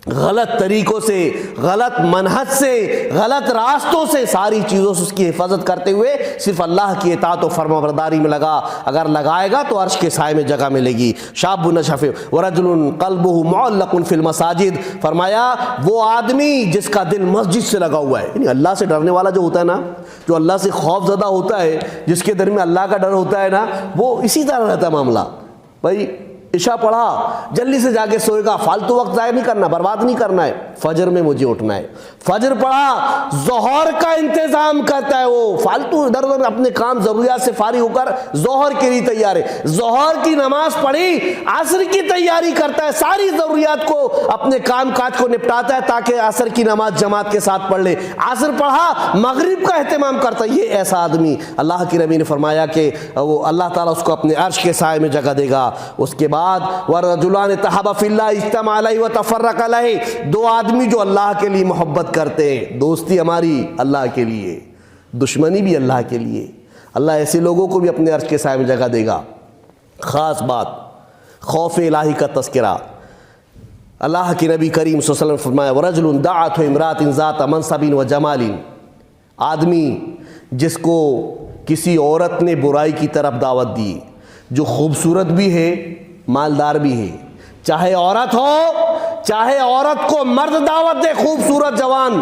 غلط طریقوں سے، غلط منہج سے، غلط راستوں سے، ساری چیزوں سے اس کی حفاظت کرتے ہوئے صرف اللہ کی اطاعت و فرما برداری میں لگا۔ اگر لگائے گا تو عرش کے سائے میں جگہ ملے گی۔ شاب نشأ فی ورجل قلبہ معلق فی المساجد، فرمایا وہ آدمی جس کا دل مسجد سے لگا ہوا ہے، یعنی اللہ سے ڈرنے والا جو ہوتا ہے نا، جو اللہ سے خوف زدہ ہوتا ہے، جس کے دل میں اللہ کا ڈر ہوتا ہے نا، وہ اسی طرح رہتا ہے معاملہ۔ بھائی عشاء پڑھا، جلدی سے جا کے سوئے گا، فالتو وقت ضائع نہیں کرنا، برباد نہیں کرنا ہے، فجر میں مجھے اٹھنا ہے۔ فجر پڑھا، ظہر کا انتظام کرتا ہے، وہ فالتو ادھر ادھر اپنے کام ضروریات سے فارغ ہو کر ظہر کے لیے تیار ہے۔ ظہر کی نماز پڑھی، عصر کی تیاری کرتا ہے، ساری ضروریات کو، اپنے کام کاج کو نپٹاتا ہے تاکہ عصر کی نماز جماعت کے ساتھ پڑھ لے۔ عصر پڑھا، مغرب کا اہتمام کرتا ہے۔ یہ ایسا آدمی، اللہ کے نبی نے فرمایا کہ وہ اللہ تعالیٰ اس کو اپنے عرش کے سائے میں جگہ دے گا۔ اس کے بعد ورجلان تحابا فی اللہ اجتمع علیہ وتفرق علیہ، 2 آدمی جو اللہ کے لیے محبت کرتے ہیں، دوستی ہماری اللہ کے لیے، دشمنی بھی اللہ کے لیے، اللہ ایسے لوگوں کو بھی اپنے عرش کے سائے میں جگہ دے گا۔ خاص بات، خوف الہی کا تذکرہ۔ اللہ کے نبی کریم صلی اللہ علیہ وسلم نے فرمایا، ورجل دعت امرأة ذات منصب وجمال، آدمی جس کو کسی عورت نے برائی کی طرف دعوت دی، جو خوبصورت بھی ہے، مالدار بھی ہے، چاہے عورت ہو، چاہے عورت کو مرد دعوت دے، خوبصورت جوان،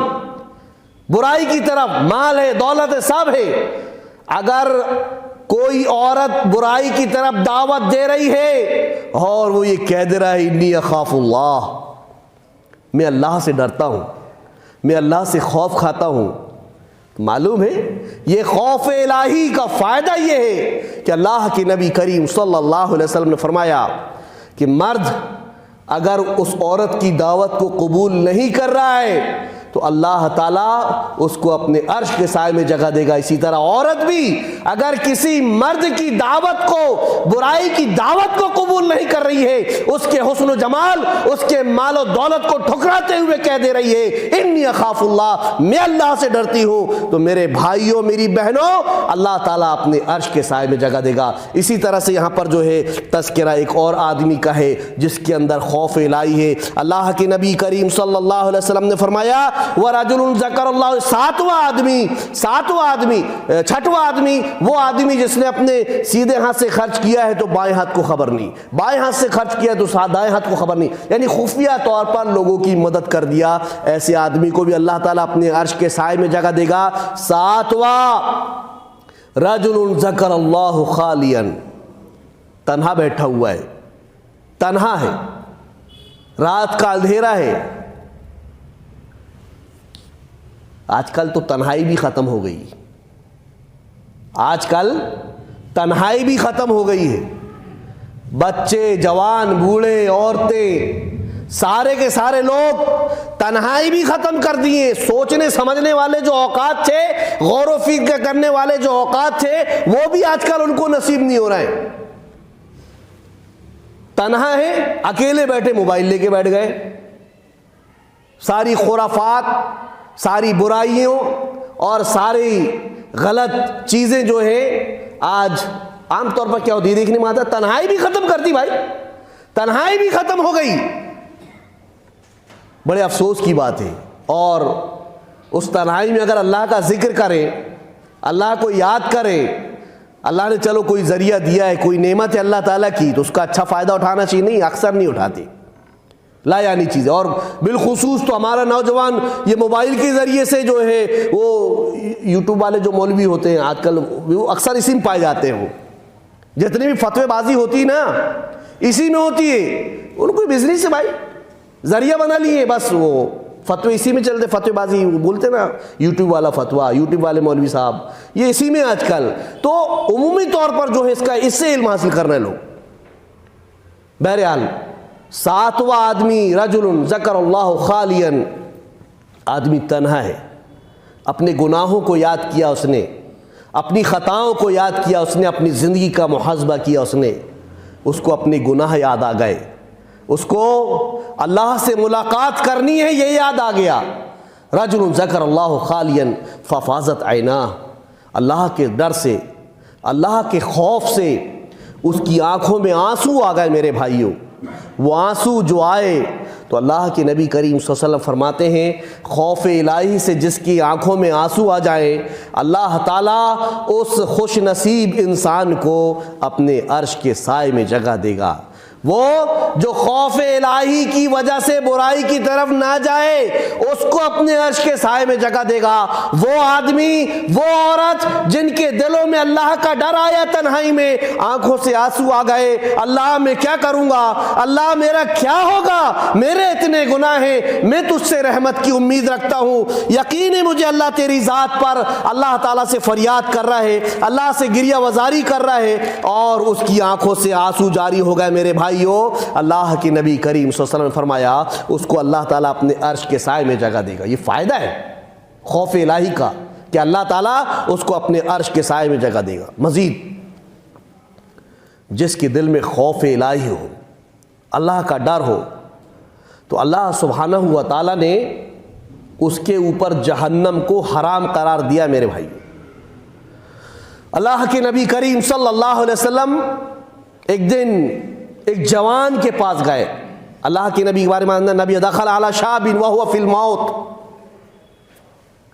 برائی کی طرف، مال ہے، دولت ہے، سب ہے، اگر کوئی عورت برائی کی طرف دعوت دے رہی ہے اور وہ یہ کہہ دے رہا ہے انی اخاف اللہ، میں اللہ سے ڈرتا ہوں، میں اللہ سے خوف کھاتا ہوں، معلوم ہے یہ خوف الہی کا فائدہ یہ ہے کہ اللہ کے نبی کریم صلی اللہ علیہ وسلم نے فرمایا کہ مرد اگر اس عورت کی دعوت کو قبول نہیں کر رہا ہے تو اللہ تعالیٰ اس کو اپنے عرش کے سائے میں جگہ دے گا۔ اسی طرح عورت بھی اگر کسی مرد کی دعوت کو، برائی کی دعوت کو قبول نہیں کر رہی ہے، اس کے حسن و جمال، اس کے مال و دولت کو ٹھکراتے ہوئے کہہ دے رہی ہے انی اخاف اللہ، میں اللہ سے ڈرتی ہوں، تو میرے بھائیوں، میری بہنوں، اللہ تعالیٰ اپنے عرش کے سائے میں جگہ دے گا۔ اسی طرح سے یہاں پر جو ہے تذکرہ ایک اور آدمی کا ہے جس کے اندر خوف الہی ہے۔ اللہ کے نبی کریم صلی اللہ علیہ وسلم نے فرمایا وَرَجُلٌ ذَكَرَ اللَّهُ، ساتواں آدمی، چھٹواں آدمی، وہ آدمی جس نے اپنے سیدھے ہاتھ سے خرچ کیا ہے تو بائیں ہاتھ کو خبر نہیں، بائیں ہاتھ سے خرچ کیا تو دائیں ہاتھ کو خبر نہیں، یعنی خفیہ طور پر لوگوں کی مدد کر دیا، ایسے آدمی کو بھی اللہ تعالیٰ اپنے عرش کے سائے میں جگہ دے گا۔ ساتواں رَجُلٌ ذَكَرَ اللَّهُ خَالِيًا، تنہا بیٹھا ہوا ہے، تنہا ہے، رات کا اندھیرا ہے۔ آج کل تو تنہائی بھی ختم ہو گئی، آج کل تنہائی بھی ختم ہو گئی ہے، بچے، جوان، بوڑھے، عورتیں، سارے کے سارے لوگ تنہائی بھی ختم کر دیے۔ سوچنے سمجھنے والے جو اوقات تھے، غور و فکر کرنے والے جو اوقات تھے، وہ بھی آج کل ان کو نصیب نہیں ہو رہے ہیں۔ تنہا ہے، اکیلے بیٹھے موبائل لے کے بیٹھ گئے، ساری خرافات، ساری برائیوں اور ساری غلط چیزیں جو ہیں آج عام طور پر کیا ہوتی ہے دیکھنے میں آتا ہے، تنہائی بھی ختم کر دی بھائی، تنہائی بھی ختم ہو گئی، بڑے افسوس کی بات ہے۔ اور اس تنہائی میں اگر اللہ کا ذکر کرے، اللہ کو یاد کرے، اللہ نے چلو کوئی ذریعہ دیا ہے، کوئی نعمت ہے اللہ تعالیٰ کی، تو اس کا اچھا فائدہ اٹھانا چاہیے، نہیں، اکثر نہیں اٹھاتے، لا یعنی چیزیں۔ اور بالخصوص تو ہمارا نوجوان یہ موبائل کے ذریعے سے جو ہے وہ یوٹیوب والے جو مولوی ہوتے ہیں آج کل وہ اکثر اسی میں پائے جاتے ہیں، وہ جتنی بھی فتوی بازی ہوتی ہے نا اسی میں ہوتی ہے، ان کو بزنس ہے بھائی، ذریعہ بنا لیے، بس وہ فتوی اسی میں چلتے، فتوی بازی بولتے نا، یوٹیوب والا فتویٰ، یوٹیوب والے مولوی صاحب، یہ اسی میں آج کل۔ تو عمومی طور پر جو ہے اس سے علم حاصل کر رہے لوگ۔ بہرحال ساتواں آدمی رجل ذکر اللہ خالیا، آدمی تنہا ہے، اپنے گناہوں کو یاد کیا اس نے، اپنی خطاؤں کو یاد کیا اس نے، اپنی زندگی کا محاسبہ کیا اس نے، اس کو اپنے گناہ یاد آ گئے، اس کو اللہ سے ملاقات کرنی ہے یہ یاد آ گیا۔ رجل ذکر اللہ خالیا ففاضت عیناہ، اللہ کے ڈر سے، اللہ کے خوف سے اس کی آنکھوں میں آنسو آ گئے۔ میرے بھائیوں، وہ آنسو جو آئے تو اللہ کے نبی کریم صلی اللہ علیہ وسلم فرماتے ہیں خوف الہی سے جس کی آنکھوں میں آنسو آ جائے، اللہ تعالیٰ اس خوش نصیب انسان کو اپنے عرش کے سائے میں جگہ دے گا۔ وہ جو خوف الہی کی وجہ سے برائی کی طرف نہ جائے، اس کو اپنے عرش کے سائے میں جگہ دے گا۔ وہ آدمی، وہ عورت جن کے دلوں میں اللہ کا ڈر آیا، تنہائی میں آنکھوں سے آنسو آ گئے، اللہ میں کیا کروں گا، اللہ میرا کیا ہوگا، میرے اتنے گناہ ہیں، میں تجھ سے رحمت کی امید رکھتا ہوں، یقین ہے مجھے اللہ تیری ذات پر اللہ تعالیٰ سے فریاد کر رہا ہے، اللہ سے گریہ وزاری کر رہا ہے، اور اس کی آنکھوں سے آنسو جاری ہو گئے۔ میرے بھائی، اللہ کی نبی کریم صلی اللہ علیہ وسلم نے فرمایا اس کو اللہ تعالیٰ اپنے عرش کے سائے میں جگہ دے گا۔ یہ فائدہ ہے خوف الہی کا کہ اللہ تعالیٰ اس کو اپنے عرش کے سائے میں جگہ دے گا۔ مزید جس کے دل میں خوف الہی ہو، اللہ کا ڈر ہو، تو اللہ سبحانہ و تعالیٰ نے اس کے اوپر جہنم کو حرام قرار دیا۔ میرے بھائی، اللہ کے نبی کریم صلی اللہ علیہ وسلم ایک دن ایک جوان کے پاس گئے۔ اللہ کے نبی کے بارے میں نبی دخل علی شاب وهو فی الموت،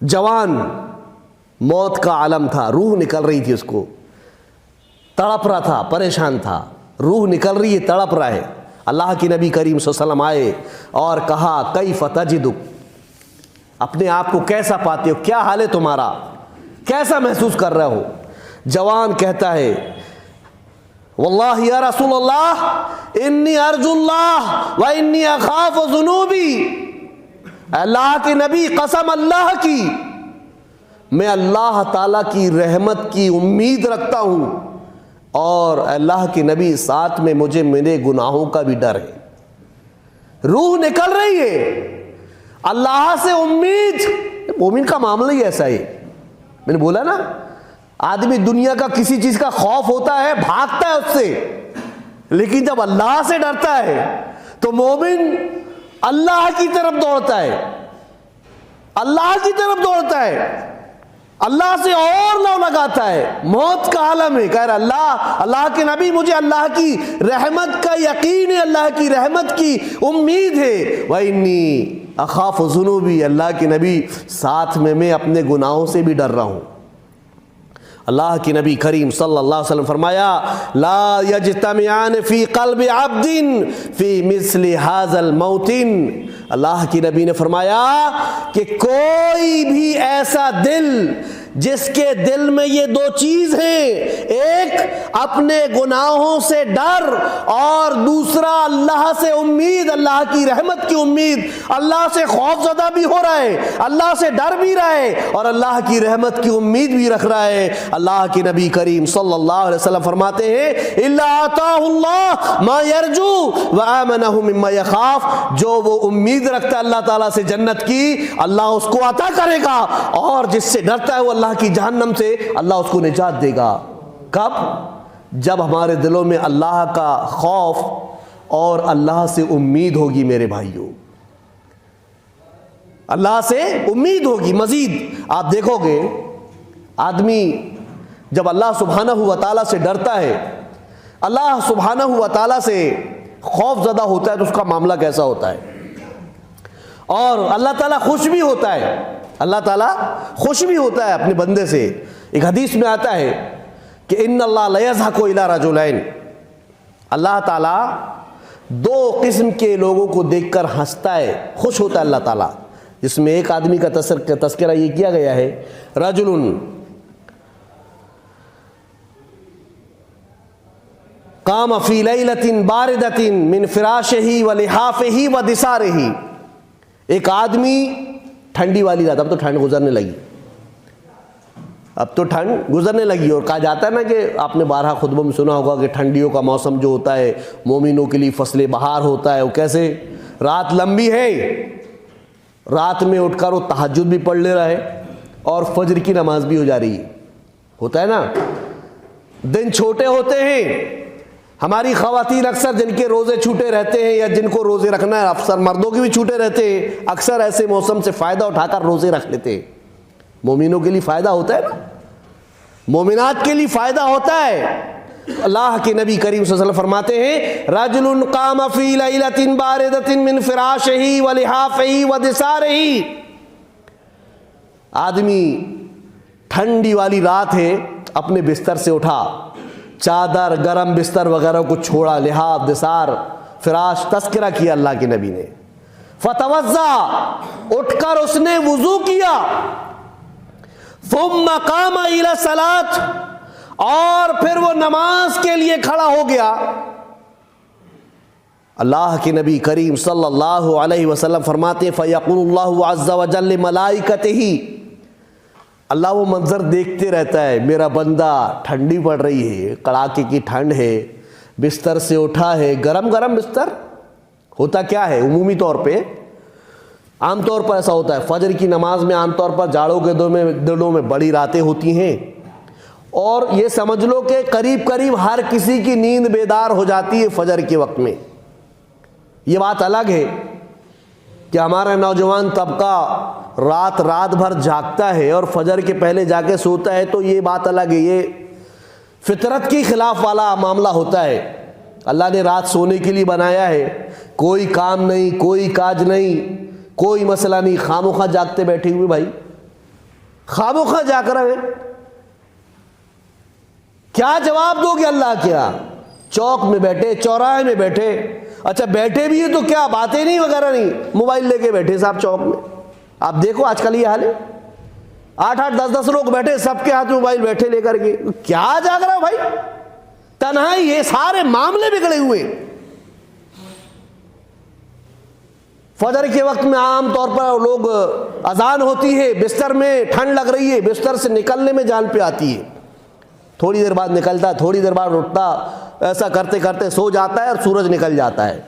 جوان موت کا عالم تھا، روح نکل رہی تھی، اس کو تڑپ رہا تھا، پریشان تھا، روح نکل رہی ہے، تڑپ رہا ہے۔ اللہ کے نبی کریم صلی اللہ علیہ وسلم آئے اور کہا کیف تجدک، اپنے آپ کو کیسا پاتے ہو؟ کیا حال ہے تمہارا؟ کیسا محسوس کر رہے ہو؟ جوان کہتا ہے واللہ یا رسول اللہ انی ارجو اللہ و انی اخاف ذنوبی، اللہ کے نبی قسم اللہ کی، میں اللہ تعالیٰ کی رحمت کی امید رکھتا ہوں، اور اللہ کے نبی ساتھ میں مجھے میرے گناہوں کا بھی ڈر ہے۔ روح نکل رہی ہے اللہ سے امید۔ مومن کا معاملہ ہی ایسا ہے، میں نے بولا نا، آدمی دنیا کا کسی چیز کا خوف ہوتا ہے، بھاگتا ہے اس سے، لیکن جب اللہ سے ڈرتا ہے تو مومن اللہ کی طرف دوڑتا ہے، اللہ کی طرف دوڑتا ہے، اللہ سے اور لو لگاتا ہے۔ موت کا عالم ہے، کہہ رہا اللہ کے نبی مجھے اللہ کی رحمت کا یقین ہے، اللہ کی رحمت کی امید ہے، وَإِنِّي أَخَافُ ذُنُوبِي، اللہ کے نبی ساتھ میں اپنے گناہوں سے بھی ڈر رہا ہوں۔ اللہ کی نبی کریم صلی اللہ علیہ وسلم فرمایا لا یجتمعان فی قلب عبد فی مثل ھذا الموطن، اللہ کی نبی نے فرمایا کہ کوئی بھی ایسا دل جس کے دل میں یہ دو چیز ہیں، ایک اپنے گناہوں سے ڈر اور دوسرا اللہ سے امید، اللہ کی رحمت کی امید، اللہ سے خوف زدہ بھی ہو رہا ہے، اللہ سے ڈر بھی رہا ہے اور اللہ کی رحمت کی امید بھی رکھ رہا ہے۔ اللہ کے نبی کریم صلی اللہ علیہ وسلم فرماتے ہیں الا آتاہ اللہ ما یرجو وآمنہ مما یخاف، جو وہ امید رکھتا ہے اللہ تعالیٰ سے جنت کی، اللہ اس کو عطا کرے گا، اور جس سے ڈرتا ہے وہ اللہ کی جہنم سے، اللہ اس کو نجات دے گا۔ کب؟ جب ہمارے دلوں میں اللہ کا خوف اور اللہ سے امید ہوگی۔ میرے بھائیوں، اللہ سے امید ہوگی۔ مزید آپ دیکھو گے آدمی جب اللہ سبحانہ و تعالیٰ سے ڈرتا ہے، اللہ سبحانہ و تعالیٰ سے خوف زدہ ہوتا ہے، تو اس کا معاملہ کیسا ہوتا ہے؟ اور اللہ تعالیٰ خوش بھی ہوتا ہے، اللہ تعالیٰ خوش بھی ہوتا ہے اپنے بندے سے۔ ایک حدیث میں آتا ہے کہ ان اللہ لیضحک الی رجلین، اللہ تعالیٰ دو قسم کے لوگوں کو دیکھ کر ہنستا ہے، خوش ہوتا ہے اللہ تعالیٰ، جس میں ایک آدمی کا تذکرہ یہ کیا گیا ہے، رجل قام فی لیلۃ باردۃ من فراشہ ولحافہ ودسارہ، ایک آدمی ٹھنڈی والی رات، اب تو ٹھنڈ گزرنے لگی، اور کہا جاتا ہے نا کہ آپ نے بارہا خطبوں میں سنا ہوگا کہ ٹھنڈیوں کا موسم جو ہوتا ہے مومنوں کے لیے فصل بہار ہوتا ہے۔ وہ کیسے؟ رات لمبی ہے، رات میں اٹھ کر وہ تہجد بھی پڑھ لے رہا ہے اور فجر کی نماز بھی ہو جا رہی ہے، ہوتا ہے نا۔ دن چھوٹے ہوتے ہیں، ہماری خواتین اکثر جن کے روزے چھوٹے رہتے ہیں یا جن کو روزے رکھنا ہے، اکثر مردوں کے بھی چھوٹے رہتے ہیں، اکثر ایسے موسم سے فائدہ اٹھا کر روزے رکھ لیتے ہیں۔ مومنوں کے لیے فائدہ ہوتا ہے نا، مومنات کے لیے فائدہ ہوتا ہے۔ اللہ کے نبی کریم صلی اللہ علیہ وسلم فرماتے ہیں رجل قام فی لیلۃ باردۃ من فراشہ ولحافہ ودسارہ، آدمی ٹھنڈی والی رات ہے، اپنے بستر سے اٹھا، چادر گرم بستر وغیرہ کو چھوڑا، لحاف دسار فراش، تذکرہ کیا اللہ کے نبی نے، فتوضا، اٹھ کر اس نے وضو کیا، ثم قام الی الصلاۃ، اور پھر وہ نماز کے لیے کھڑا ہو گیا۔ اللہ کے نبی کریم صلی اللہ علیہ وسلم فرماتے ہیں فیقول اللہ عز وجل لملائکتہ، اللہ وہ منظر دیکھتے رہتا ہے، میرا بندہ ٹھنڈی پڑ رہی ہے، کڑاکے کی ٹھنڈ ہے، بستر سے اٹھا ہے، گرم گرم بستر ہوتا کیا ہے عمومی طور پہ، عام طور پر ایسا ہوتا ہے فجر کی نماز میں، عام طور پر جاڑوں کے دنوں میں بڑی راتیں ہوتی ہیں، اور یہ سمجھ لو کہ قریب قریب ہر کسی کی نیند بیدار ہو جاتی ہے فجر کے وقت میں۔ یہ بات الگ ہے کہ ہمارا نوجوان طبقہ رات بھر جاگتا ہے اور فجر کے پہلے جا کے سوتا ہے، تو یہ بات الگ ہے، یہ فطرت کے خلاف والا معاملہ ہوتا ہے۔ اللہ نے رات سونے کے لیے بنایا ہے، کوئی کام نہیں، کوئی کاج نہیں، کوئی مسئلہ نہیں، خاموخواہ جاگتے بیٹھے ہوئے، بھائی خاموخواہ جاگ رہے ہیں، کیا جواب دو گے اللہ کیا؟ چوک میں بیٹھے، چوراہے میں بیٹھے، اچھا بیٹھے بھی ہیں تو کیا باتیں نہیں وغیرہ نہیں، موبائل لے کے بیٹھے صاحب چوک میں، آپ دیکھو آج کل یہ حال ہے، 8-8 10-10 لوگ بیٹھے، سب کے ہاتھ میں موبائل بیٹھے لے کر کے، کیا جاگ رہا بھائی؟ تنہائی، یہ سارے معاملے بگڑے ہوئے۔ فجر کے وقت میں عام طور پر لوگ، اذان ہوتی ہے، بستر میں ٹھنڈ لگ رہی ہے، بستر سے نکلنے میں جان پہ آتی ہے، تھوڑی دیر بعد نکلتا، تھوڑی دیر بعد اٹھتا، ایسا کرتے کرتے سو جاتا ہے اور سورج نکل جاتا ہے،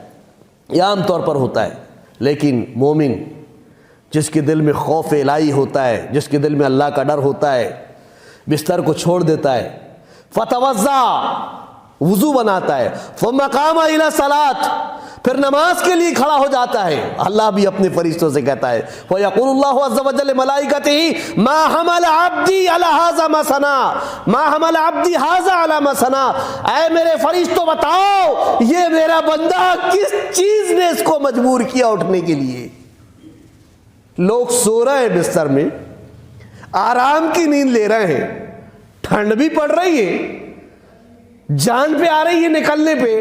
یہ عام طور پر ہوتا ہے۔ لیکن مومن جس کے دل میں خوف الہی ہوتا ہے، جس کے دل میں اللہ کا ڈر ہوتا ہے، بستر کو چھوڑ دیتا ہے، فتوضا، وضو بناتا ہے، فمقام الی الصلاۃ، پھر نماز کے لیے کھڑا ہو جاتا ہے، اللہ بھی اپنے فرشتوں سے کہتا ہے، وَيَقُولُ اللَّهُ عَزَّ وَجَلَّ لِمَلَائِكَتِهِ مَا حَمَلَ عَبْدِي عَلَى هَذَا مَا صَنَعَ مَا حَمَلَ عَبْدِي هَذَا عَلَى مَا صَنَعَ، اے میرے فرشتوں بتاؤ یہ میرا بندہ کس چیز نے اس کو مجبور کیا اٹھنے کے لیے۔ لوگ سو رہے ہیں بستر میں، آرام کی نیند لے رہے ہیں، ٹھنڈ بھی پڑ رہی ہے، جان پہ آ رہی ہے نکلنے پہ،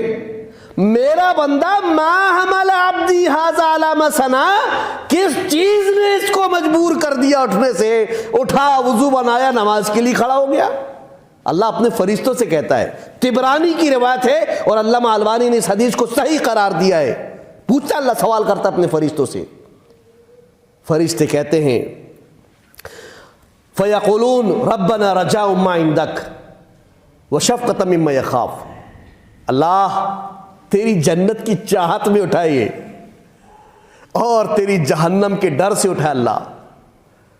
میرا بندہ ما حمل عبدی ھذا علی ما صنع، کس چیز نے اس کو مجبور کر دیا اٹھنے سے؟ اٹھا، وضو بنایا، نماز کے لیے کھڑا ہو گیا۔ اللہ اپنے فرشتوں سے کہتا ہے، طبرانی کی روایت ہے اور علامہ البانی نے اس حدیث کو صحیح قرار دیا ہے۔ پوچھتا اللہ، سوال کرتا اپنے فرشتوں سے، فرشتے کہتے ہیں فَيَقُولُونَ رَبَّنَا رَجَاءٌ مَّا عِندَكَ وَشَفْقَةً مِّمَّا يَخَافُ، اللہ تیری جنت کی چاہت میں اٹھائیے اور تیری جہنم کے ڈر سے اٹھائے۔ اللہ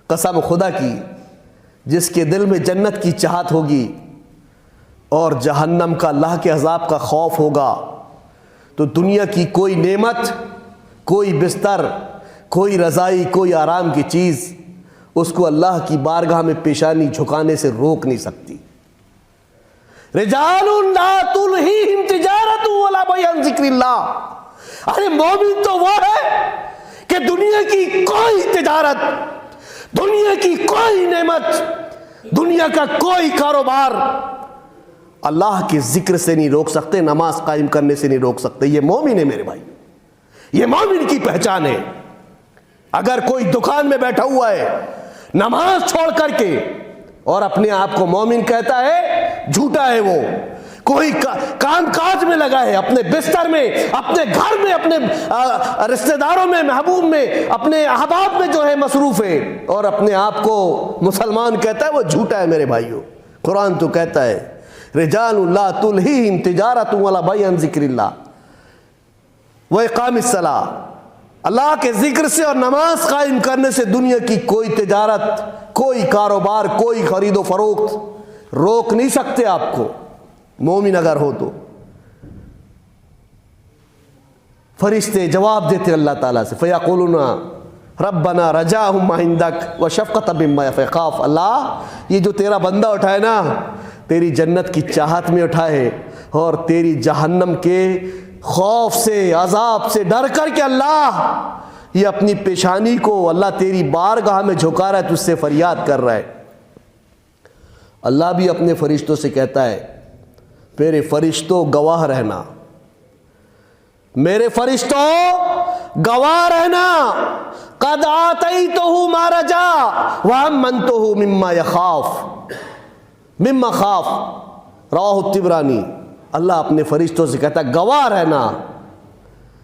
قسم خدا کی، جس کے دل میں جنت کی چاہت ہوگی اور جہنم کا، اللہ کے عذاب کا خوف ہوگا، تو دنیا کی کوئی نعمت، کوئی بستر، کوئی رضائی، کوئی آرام کی چیز اس کو اللہ کی بارگاہ میں پیشانی جھکانے سے روک نہیں سکتی۔ رجال لا تلہیہم تجارت ولا بیع عن ذکر اللہ، ارے مومن تو وہ ہے کہ دنیا کی کوئی تجارت، دنیا کی کوئی نعمت، دنیا کا کوئی کاروبار اللہ کے ذکر سے نہیں روک سکتے، نماز قائم کرنے سے نہیں روک سکتے۔ یہ مومن ہے میرے بھائی، یہ مومن کی پہچان ہے۔ اگر کوئی دکان میں بیٹھا ہوا ہے نماز چھوڑ کر کے اور اپنے آپ کو مومن کہتا ہے، جھوٹا ہے وہ۔ کوئی کام کاج میں لگا ہے، اپنے بستر میں، اپنے گھر میں، اپنے رشتہ داروں میں، محبوب میں، اپنے احباب میں جو ہے مصروف ہے، اور اپنے آپ کو مسلمان کہتا ہے، وہ جھوٹا ہے میرے بھائیوں۔ قرآن تو کہتا ہے رجال لا تلہیہم تجارت ولا بیع عن ذکر اللہ واقام الصلاۃ، اللہ کے ذکر سے اور نماز قائم کرنے سے دنیا کی کوئی تجارت، کوئی کاروبار، کوئی خرید و فروخت روک نہیں سکتے آپ کو، مومن اگر ہو تو۔ فرشتے جواب دیتے اللہ تعالیٰ سے، فیقولون ربنا رجاء ما عندک وشفقة مما يخاف، اللہ یہ جو تیرا بندہ اٹھائے نا، تیری جنت کی چاہت میں اٹھائے اور تیری جہنم کے خوف سے، عذاب سے ڈر کر کے اللہ یہ اپنی پیشانی کو اللہ تیری بارگاہ میں جھکا رہا ہے، تجھ سے فریاد کر رہا ہے۔ اللہ بھی اپنے فرشتوں سے کہتا ہے، میرے فرشتوں گواہ رہنا، میرے فرشتوں گواہ رہنا، قد آتیتہ ما رجا وامنتہ مما یخاف، مما خاف، رواہ الطبرانی۔ اللہ اپنے فرشتوں سے کہتا ہے گواہ رہنا،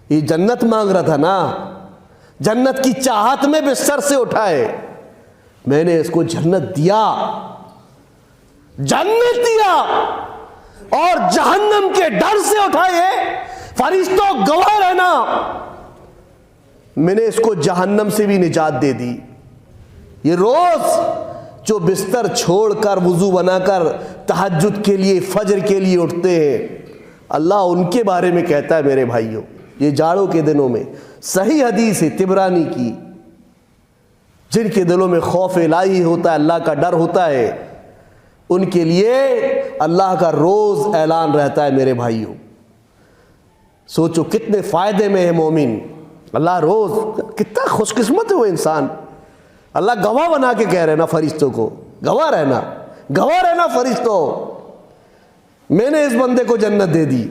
یہ جنت مانگ رہا تھا نا، جنت کی چاہت میں بستر سے اٹھائے، میں نے اس کو جنت دیا، جنت دیا، اور جہنم کے ڈر سے اٹھائے، فرشتوں گواہ رہنا، میں نے اس کو جہنم سے بھی نجات دے دی۔ یہ روز جو بستر چھوڑ کر وضو بنا کر تہجد کے لیے، فجر کے لیے اٹھتے ہیں، اللہ ان کے بارے میں کہتا ہے میرے بھائیوں، یہ جاڑوں کے دنوں میں صحیح حدیث ہے طبرانی کی، جن کے دلوں میں خوف الہی ہوتا ہے، اللہ کا ڈر ہوتا ہے، ان کے لیے اللہ کا روز اعلان رہتا ہے میرے بھائیوں۔ سوچو کتنے فائدے میں ہے مومن، اللہ روز، کتنا خوش قسمت ہے وہ انسان۔ اللہ گواہ بنا کے کہہ رہے نا فرشتوں کو، گواہ رہنا، گواہ رہنا فرشتوں، میں نے اس بندے کو جنت دے دی،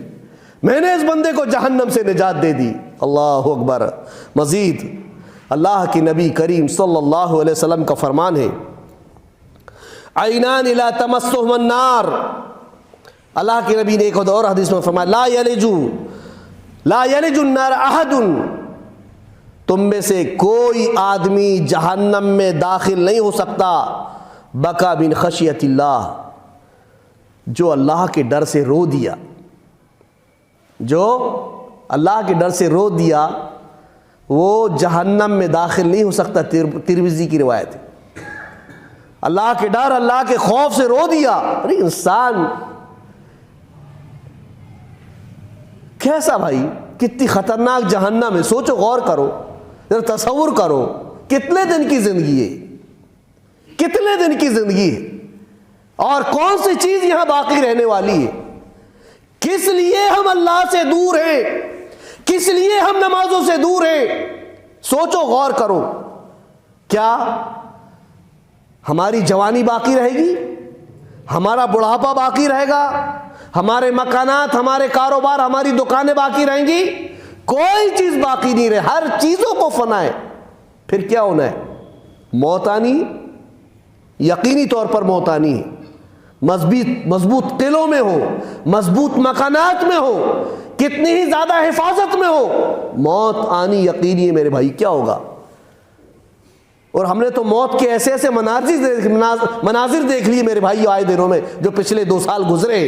میں نے اس بندے کو جہنم سے نجات دے دی۔ اللہ اکبر۔ مزید اللہ کے نبی کریم صلی اللہ علیہ وسلم کا فرمان ہے عینان لا تمسہم النار، اللہ کے نبی نے ایک اور حدیث میں فرمایا لا یلج النار احد، تم میں سے کوئی آدمی جہنم میں داخل نہیں ہو سکتا بکا من خشیت اللہ، جو اللہ کے ڈر سے رو دیا، جو اللہ کے ڈر سے رو دیا وہ جہنم میں داخل نہیں ہو سکتا۔ ترمذی کی روایت ہے، اللہ کے ڈر اللہ کے خوف سے رو دیا۔ ارے انسان کیسا بھائی، کتنی خطرناک جہنم ہے، سوچو غور کرو، ذرا تصور کرو، کتنے دن کی زندگی ہے، کتنے دن کی زندگی ہے، اور کون سی چیز یہاں باقی رہنے والی ہے؟ کس لیے ہم اللہ سے دور ہیں؟ کس لیے ہم نمازوں سے دور ہیں؟ سوچو غور کرو، کیا ہماری جوانی باقی رہے گی؟ ہمارا بڑھاپا باقی رہے گا؟ ہمارے مکانات، ہمارے کاروبار، ہماری دکانیں باقی رہیں گی؟ کوئی چیز باقی نہیں رہے، ہر چیزوں کو فنا ہے۔ پھر کیا ہونا ہے؟ موت آنی، یقینی طور پر موت آنی ہے۔ مضبوط قلعوں میں ہو، مضبوط مکانات میں ہو، کتنی ہی زیادہ حفاظت میں ہو، موت آنی یقینی ہے میرے بھائی۔ کیا ہوگا؟ اور ہم نے تو موت کے ایسے ایسے مناظر دیکھ لیے میرے بھائی آئے دنوں میں، جو پچھلے 2 سال گزرے،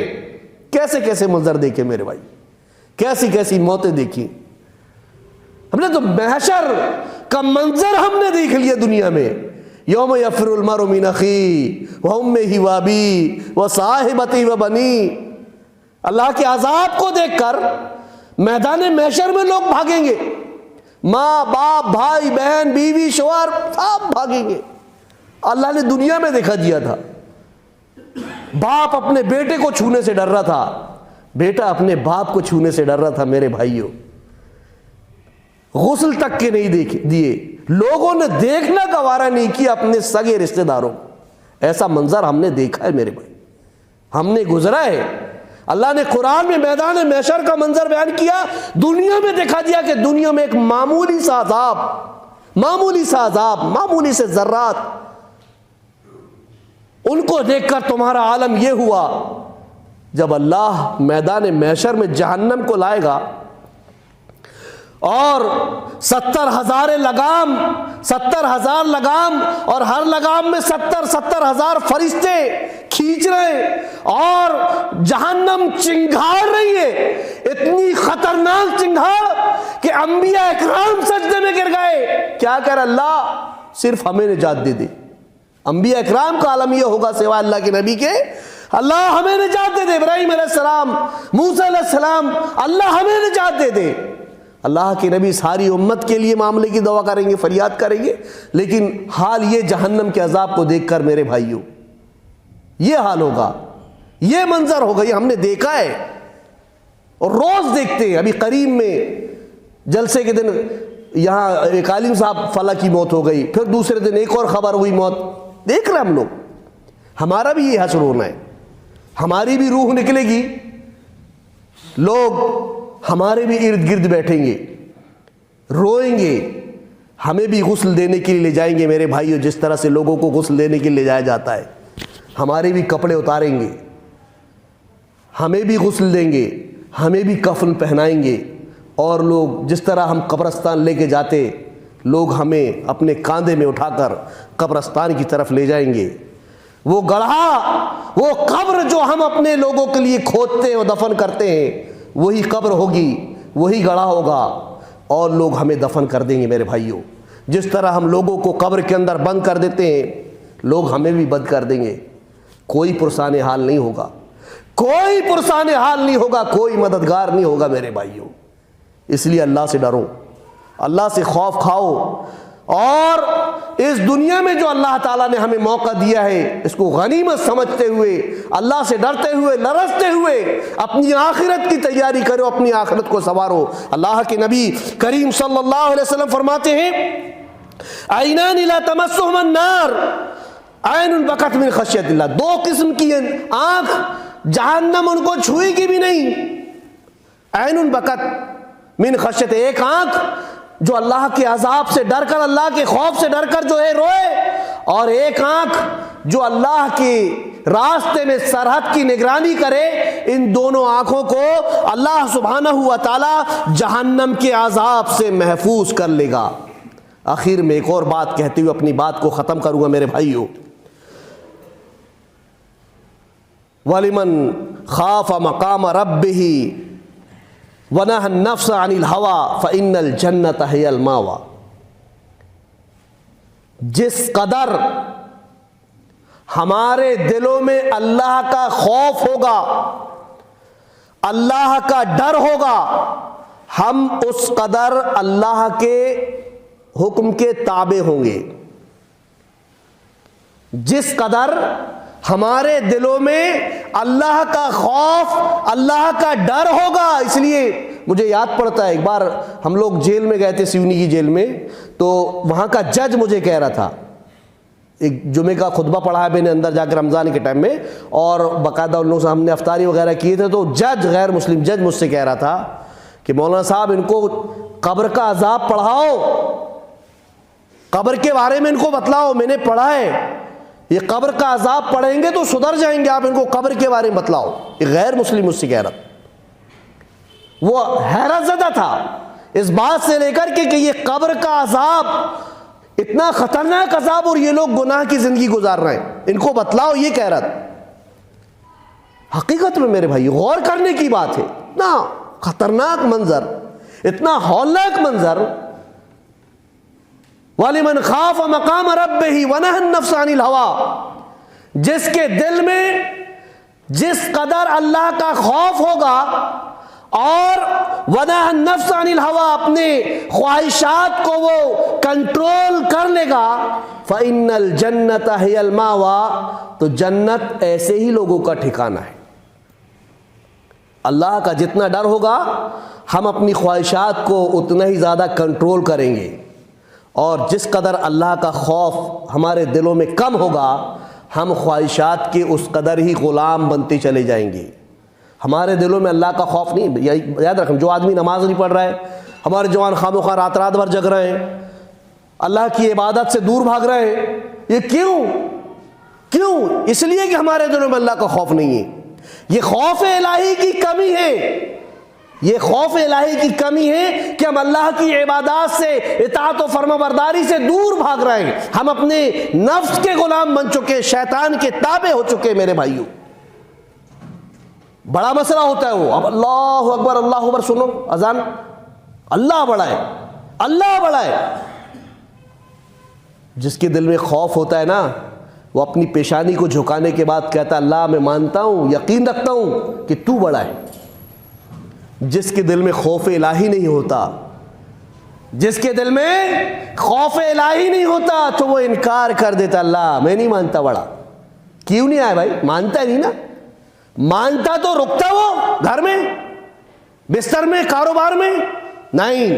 کیسے کیسے منظر دیکھے میرے بھائی، کیسی کیسی موتیں دیکھی۔ ہم نے تو محشر کا منظر ہم نے دیکھ لیا دنیا میں، یوم یفر المرء من اخیہ وامہ وابیہ وصاحبتہ وبنیہ۔ اللہ کے عذاب کو دیکھ کر میدان محشر میں لوگ بھاگیں گے، ماں باپ بھائی بہن بیوی شوہر سب بھاگیں گے۔ اللہ نے دنیا میں دکھا دیا تھا، باپ اپنے بیٹے کو چھونے سے ڈر رہا تھا، بیٹا اپنے باپ کو چھونے سے ڈر رہا تھا میرے بھائیوں، غسل تک کے نہیں دیے، لوگوں نے دیکھنا گوارا نہیں کیا اپنے سگے رشتہ داروں۔ ایسا منظر ہم نے دیکھا ہے میرے بھائی، ہم نے گزرا ہے۔ اللہ نے قرآن میں میدان محشر کا منظر بیان کیا، دنیا میں دکھا دیا کہ دنیا میں ایک معمولی سا عذاب، معمولی سے ذرات، ان کو دیکھ کر تمہارا عالم یہ ہوا۔ جب اللہ میدان محشر میں جہنم کو لائے گا اور 70,000 لگام اور ہر لگام میں 70,000 فرشتے کھینچ رہے ہیں اور جہنم چنگھاڑ رہی ہے، اتنی خطرناک چنگھاڑ کہ انبیاء اکرام سجدے میں گر گئے۔ کیا کر اللہ صرف ہمیں نجات دے دے۔ انبیاء اکرام کا عالم یہ ہوگا سوائے اللہ کے نبی کے، اللہ ہمیں نجات دے دے۔ ابراہیم علیہ السلام، موسیٰ علیہ السلام، اللہ ہمیں نجات دے دے۔ اللہ کے نبی ساری امت کے لیے معاملے کی دعا کریں گے، فریاد کریں گے، لیکن حال یہ جہنم کے عذاب کو دیکھ کر میرے بھائیوں یہ حال ہوگا، یہ منظر ہوگا، یہ ہم نے دیکھا ہے اور روز دیکھتے ہیں۔ ابھی قریب میں جلسے کے دن یہاں ایک عالم صاحب فلاں کی موت ہو گئی، پھر دوسرے دن ایک اور خبر ہوئی موت، دیکھ رہے ہم لوگ۔ ہمارا بھی یہ حشر ہونا ہے، ہماری بھی روح نکلے گی، لوگ ہمارے بھی ارد گرد بیٹھیں گے، روئیں گے، ہمیں بھی غسل دینے کے لیے لے جائیں گے میرے بھائیوں، جس طرح سے لوگوں کو غسل دینے کے لیے لے جایا جاتا ہے، ہمارے بھی کپڑے اتاریں گے، ہمیں بھی غسل دیں گے، ہمیں بھی کفن پہنائیں گے، اور لوگ جس طرح ہم قبرستان لے کے جاتے، لوگ ہمیں اپنے کاندھے میں اٹھا کر قبرستان کی طرف لے جائیں گے۔ وہ گڑھا، وہ قبر جو ہم اپنے لوگوں کے لیے کھودتے اور دفن کرتے ہیں، وہی قبر ہوگی، وہی گڑھا ہوگا، اور لوگ ہمیں دفن کر دیں گے میرے بھائیوں۔ جس طرح ہم لوگوں کو قبر کے اندر بند کر دیتے ہیں، لوگ ہمیں بھی بند کر دیں گے۔ کوئی پرسان حال نہیں ہوگا، کوئی پرسان حال نہیں ہوگا، کوئی مددگار نہیں ہوگا میرے بھائیوں۔ اس لیے اللہ سے ڈرو، اللہ سے خوف کھاؤ، اور اس دنیا میں جو اللہ تعالیٰ نے ہمیں موقع دیا ہے اس کو غنیمت سمجھتے ہوئے، اللہ سے ڈرتے ہوئے، لرزتے ہوئے اپنی آخرت کی تیاری کرو، اپنی آخرت کو سنوارو۔ اللہ کے نبی کریم صلی اللہ علیہ وسلم فرماتے ہیں عینان لا تمسہم النار عین بکت من خشیت اللہ، 2 قسم کی آنکھ جہنم ان کو چھوئے گی بھی نہیں، عین بکت من خشیت، ایک آنکھ جو اللہ کے عذاب سے ڈر کر، اللہ کے خوف سے ڈر کر جو ہے روئے، اور ایک آنکھ جو اللہ کے راستے میں سرحد کی نگرانی کرے، ان دونوں آنکھوں کو اللہ سبحانہ و تعالی جہنم کے عذاب سے محفوظ کر لے گا۔ آخر میں ایک اور بات کہتے ہوئے اپنی بات کو ختم کروں گا میرے بھائیوں، وَلِمَنْ خَافَ مَقَامَ رَبِّهِ وَنَهَى النَّفْسَ عَنِ الْهَوَىٰ فَإِنَّ الْجَنَّةَ هِيَ الْمَأْوَىٰ۔ جس قدر ہمارے دلوں میں اللہ کا خوف ہوگا، اللہ کا ڈر ہوگا، ہم اس قدر اللہ کے حکم کے تابع ہوں گے۔ جس قدر ہمارے دلوں میں اللہ کا خوف، اللہ کا ڈر ہوگا، اس لیے مجھے یاد پڑتا ہے ایک بار ہم لوگ جیل میں گئے تھے، سیونی کی جیل میں، تو وہاں کا جج مجھے کہہ رہا تھا، ایک جمعے کا خطبہ پڑھا ہے میں نے اندر جا کے رمضان کے ٹائم میں، اور باقاعدہ ان لوگوں سے ہم نے افطاری وغیرہ کیے تھے، تو جج، غیر مسلم جج مجھ سے کہہ رہا تھا کہ مولانا صاحب ان کو قبر کا عذاب پڑھاؤ، قبر کے بارے میں ان کو بتلاؤ، میں نے پڑھا ہے، یہ قبر کا عذاب پڑھیں گے تو سدھر جائیں گے، آپ ان کو قبر کے بارے میں بتلاؤ۔ ایک غیر مسلم مجھ سے کہہ رہا تھا، وہ حیرت زدہ تھا اس بات سے لے کر کہ یہ قبر کا عذاب اتنا خطرناک عذاب، اور یہ لوگ گناہ کی زندگی گزار رہے ہیں، ان کو بتلاؤ، یہ کہہ رہا تھا۔ حقیقت میں میرے بھائی غور کرنے کی بات ہے، اتنا خطرناک منظر، اتنا ہولناک منظر، وَلِمَنْ خَافَ مَقَامَ رَبِّهِ وَنَهَى النَّفْسَ عَنِ الْهَوَىٰ، جس کے دل میں جس قدر اللہ کا خوف ہوگا اور وَنَهَى النَّفْسَ عَنِ الْهَوَىٰ، اپنے خواہشات کو وہ کنٹرول کر لے گا، فَإِنَّ الْجَنَّةَ هِيَ الْمَأْوَىٰ، تو جنت ایسے ہی لوگوں کا ٹھکانہ ہے۔ اللہ کا جتنا ڈر ہوگا ہم اپنی خواہشات کو اتنا ہی زیادہ کنٹرول کریں گے، اور جس قدر اللہ کا خوف ہمارے دلوں میں کم ہوگا ہم خواہشات کے اس قدر ہی غلام بنتے چلے جائیں گے۔ ہمارے دلوں میں اللہ کا خوف نہیں، یاد رکھیں، جو آدمی نماز نہیں پڑھ رہا ہے، ہمارے جوان خاموخواہ رات رات بھر جگ رہے ہیں، اللہ کی عبادت سے دور بھاگ رہے ہیں، یہ کیوں؟ اس لیے کہ ہمارے دلوں میں اللہ کا خوف نہیں ہے۔ یہ خوف الہی کی کمی ہے، یہ خوف الہی کی کمی ہے کہ ہم اللہ کی عبادات سے، اطاعت و فرما برداری سے دور بھاگ رہے ہیں، ہم اپنے نفس کے غلام بن چکے، شیطان کے تابع ہو چکے میرے بھائیوں۔ بڑا مسئلہ ہوتا ہے وہ، اب اللہ اکبر اللہ اکبر سنو اذان، اللہ بڑا ہے، اللہ بڑا ہے۔ جس کے دل میں خوف ہوتا ہے نا، وہ اپنی پیشانی کو جھکانے کے بعد کہتا ہے اللہ میں مانتا ہوں، یقین رکھتا ہوں کہ تو بڑا ہے۔ جس کے دل میں خوف الہی نہیں ہوتا، جس کے دل میں خوف الہی نہیں ہوتا، تو وہ انکار کر دیتا، اللہ میں نہیں مانتا بڑا۔ کیوں نہیں آیا بھائی؟ مانتا نہیں نا، مانتا تو رکتا وہ گھر میں، بستر میں، کاروبار میں، نہیں۔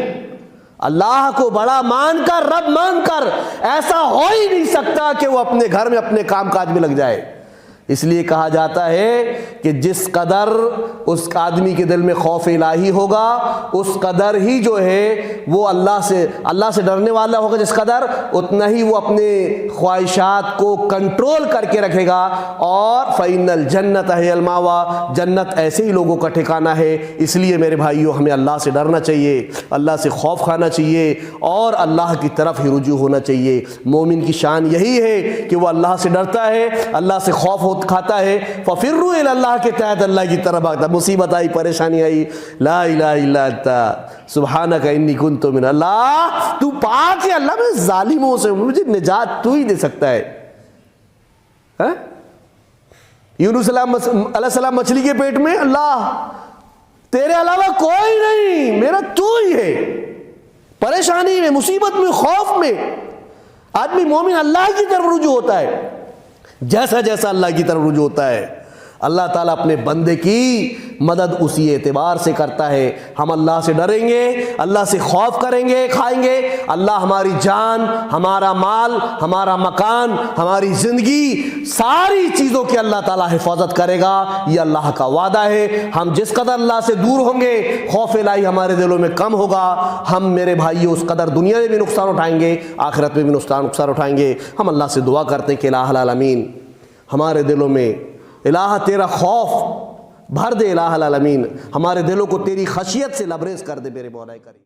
اللہ کو بڑا مان کر، رب مان کر، ایسا ہو ہی نہیں سکتا کہ وہ اپنے گھر میں اپنے کام کاج میں لگ جائے۔ اس لیے کہا جاتا ہے کہ جس قدر اس آدمی کے دل میں خوف الہی ہوگا اس قدر ہی جو ہے وہ اللہ سے ڈرنے والا ہوگا، جس قدر اتنا ہی وہ اپنے خواہشات کو کنٹرول کر کے رکھے گا۔ اور فَإِنَّ الْجَنَّةَ هِيَ الْمَأْوَىٰ، جنت ایسے ہی لوگوں کا ٹھکانہ ہے۔ اس لیے میرے بھائیوں ہمیں اللہ سے ڈرنا چاہیے، اللہ سے خوف کھانا چاہیے، اور اللہ کی طرف ہی رجوع ہونا چاہیے۔ مومن کی شان یہی ہے کہ وہ اللہ سے ڈرتا ہے، اللہ سے خوف کھاتا ہے، فَفِرُّوا إِلَى اللَّهِ کے تحت اللہ کی طرف آتا، مصیبت آئی، پریشانی آئی، لا الہ الا انت سبحانک انی کنت من، اللہ تو پاک ہے، اللہ میں ظالموں سے مجھے نجات تو ہی دے سکتا ہے۔ یونس علیہ السلام مچھلی کے پیٹ میں، اللہ تیرے علاوہ کوئی نہیں، میرا تو ہی ہے۔ پریشانی میں، مصیبت میں، خوف میں آدمی مومن اللہ کی طرف رجوع ہوتا ہے۔ جیسا جیسا اللہ کی طرف رجوع ہوتا ہے اللہ تعالیٰ اپنے بندے کی مدد اسی اعتبار سے کرتا ہے. ہم اللہ سے ڈریں گے, اللہ سے خوف کریں گے, کھائیں گے, اللہ ہماری جان, ہمارا مال, ہمارا مکان, ہماری زندگی, ساری چیزوں کی اللہ تعالیٰ حفاظت کرے گا. یہ اللہ کا وعدہ ہے. ہم جس قدر اللہ سے دور ہوں گے خوف الہی ہمارے دلوں میں کم ہوگا. ہم میرے بھائیو اس قدر دنیا میں بھی نقصان اٹھائیں گے, آخرت میں بھی نقصان اٹھائیں گے. ہم اللہ سے دعا کرتے ہیں کہ الہ العالمین ہمارے دلوں میں الہ تیرا خوف بھر دے. الہ العالمین ہمارے دلوں کو تیری خشیت سے لبریز کر دے میرے مولا کریم.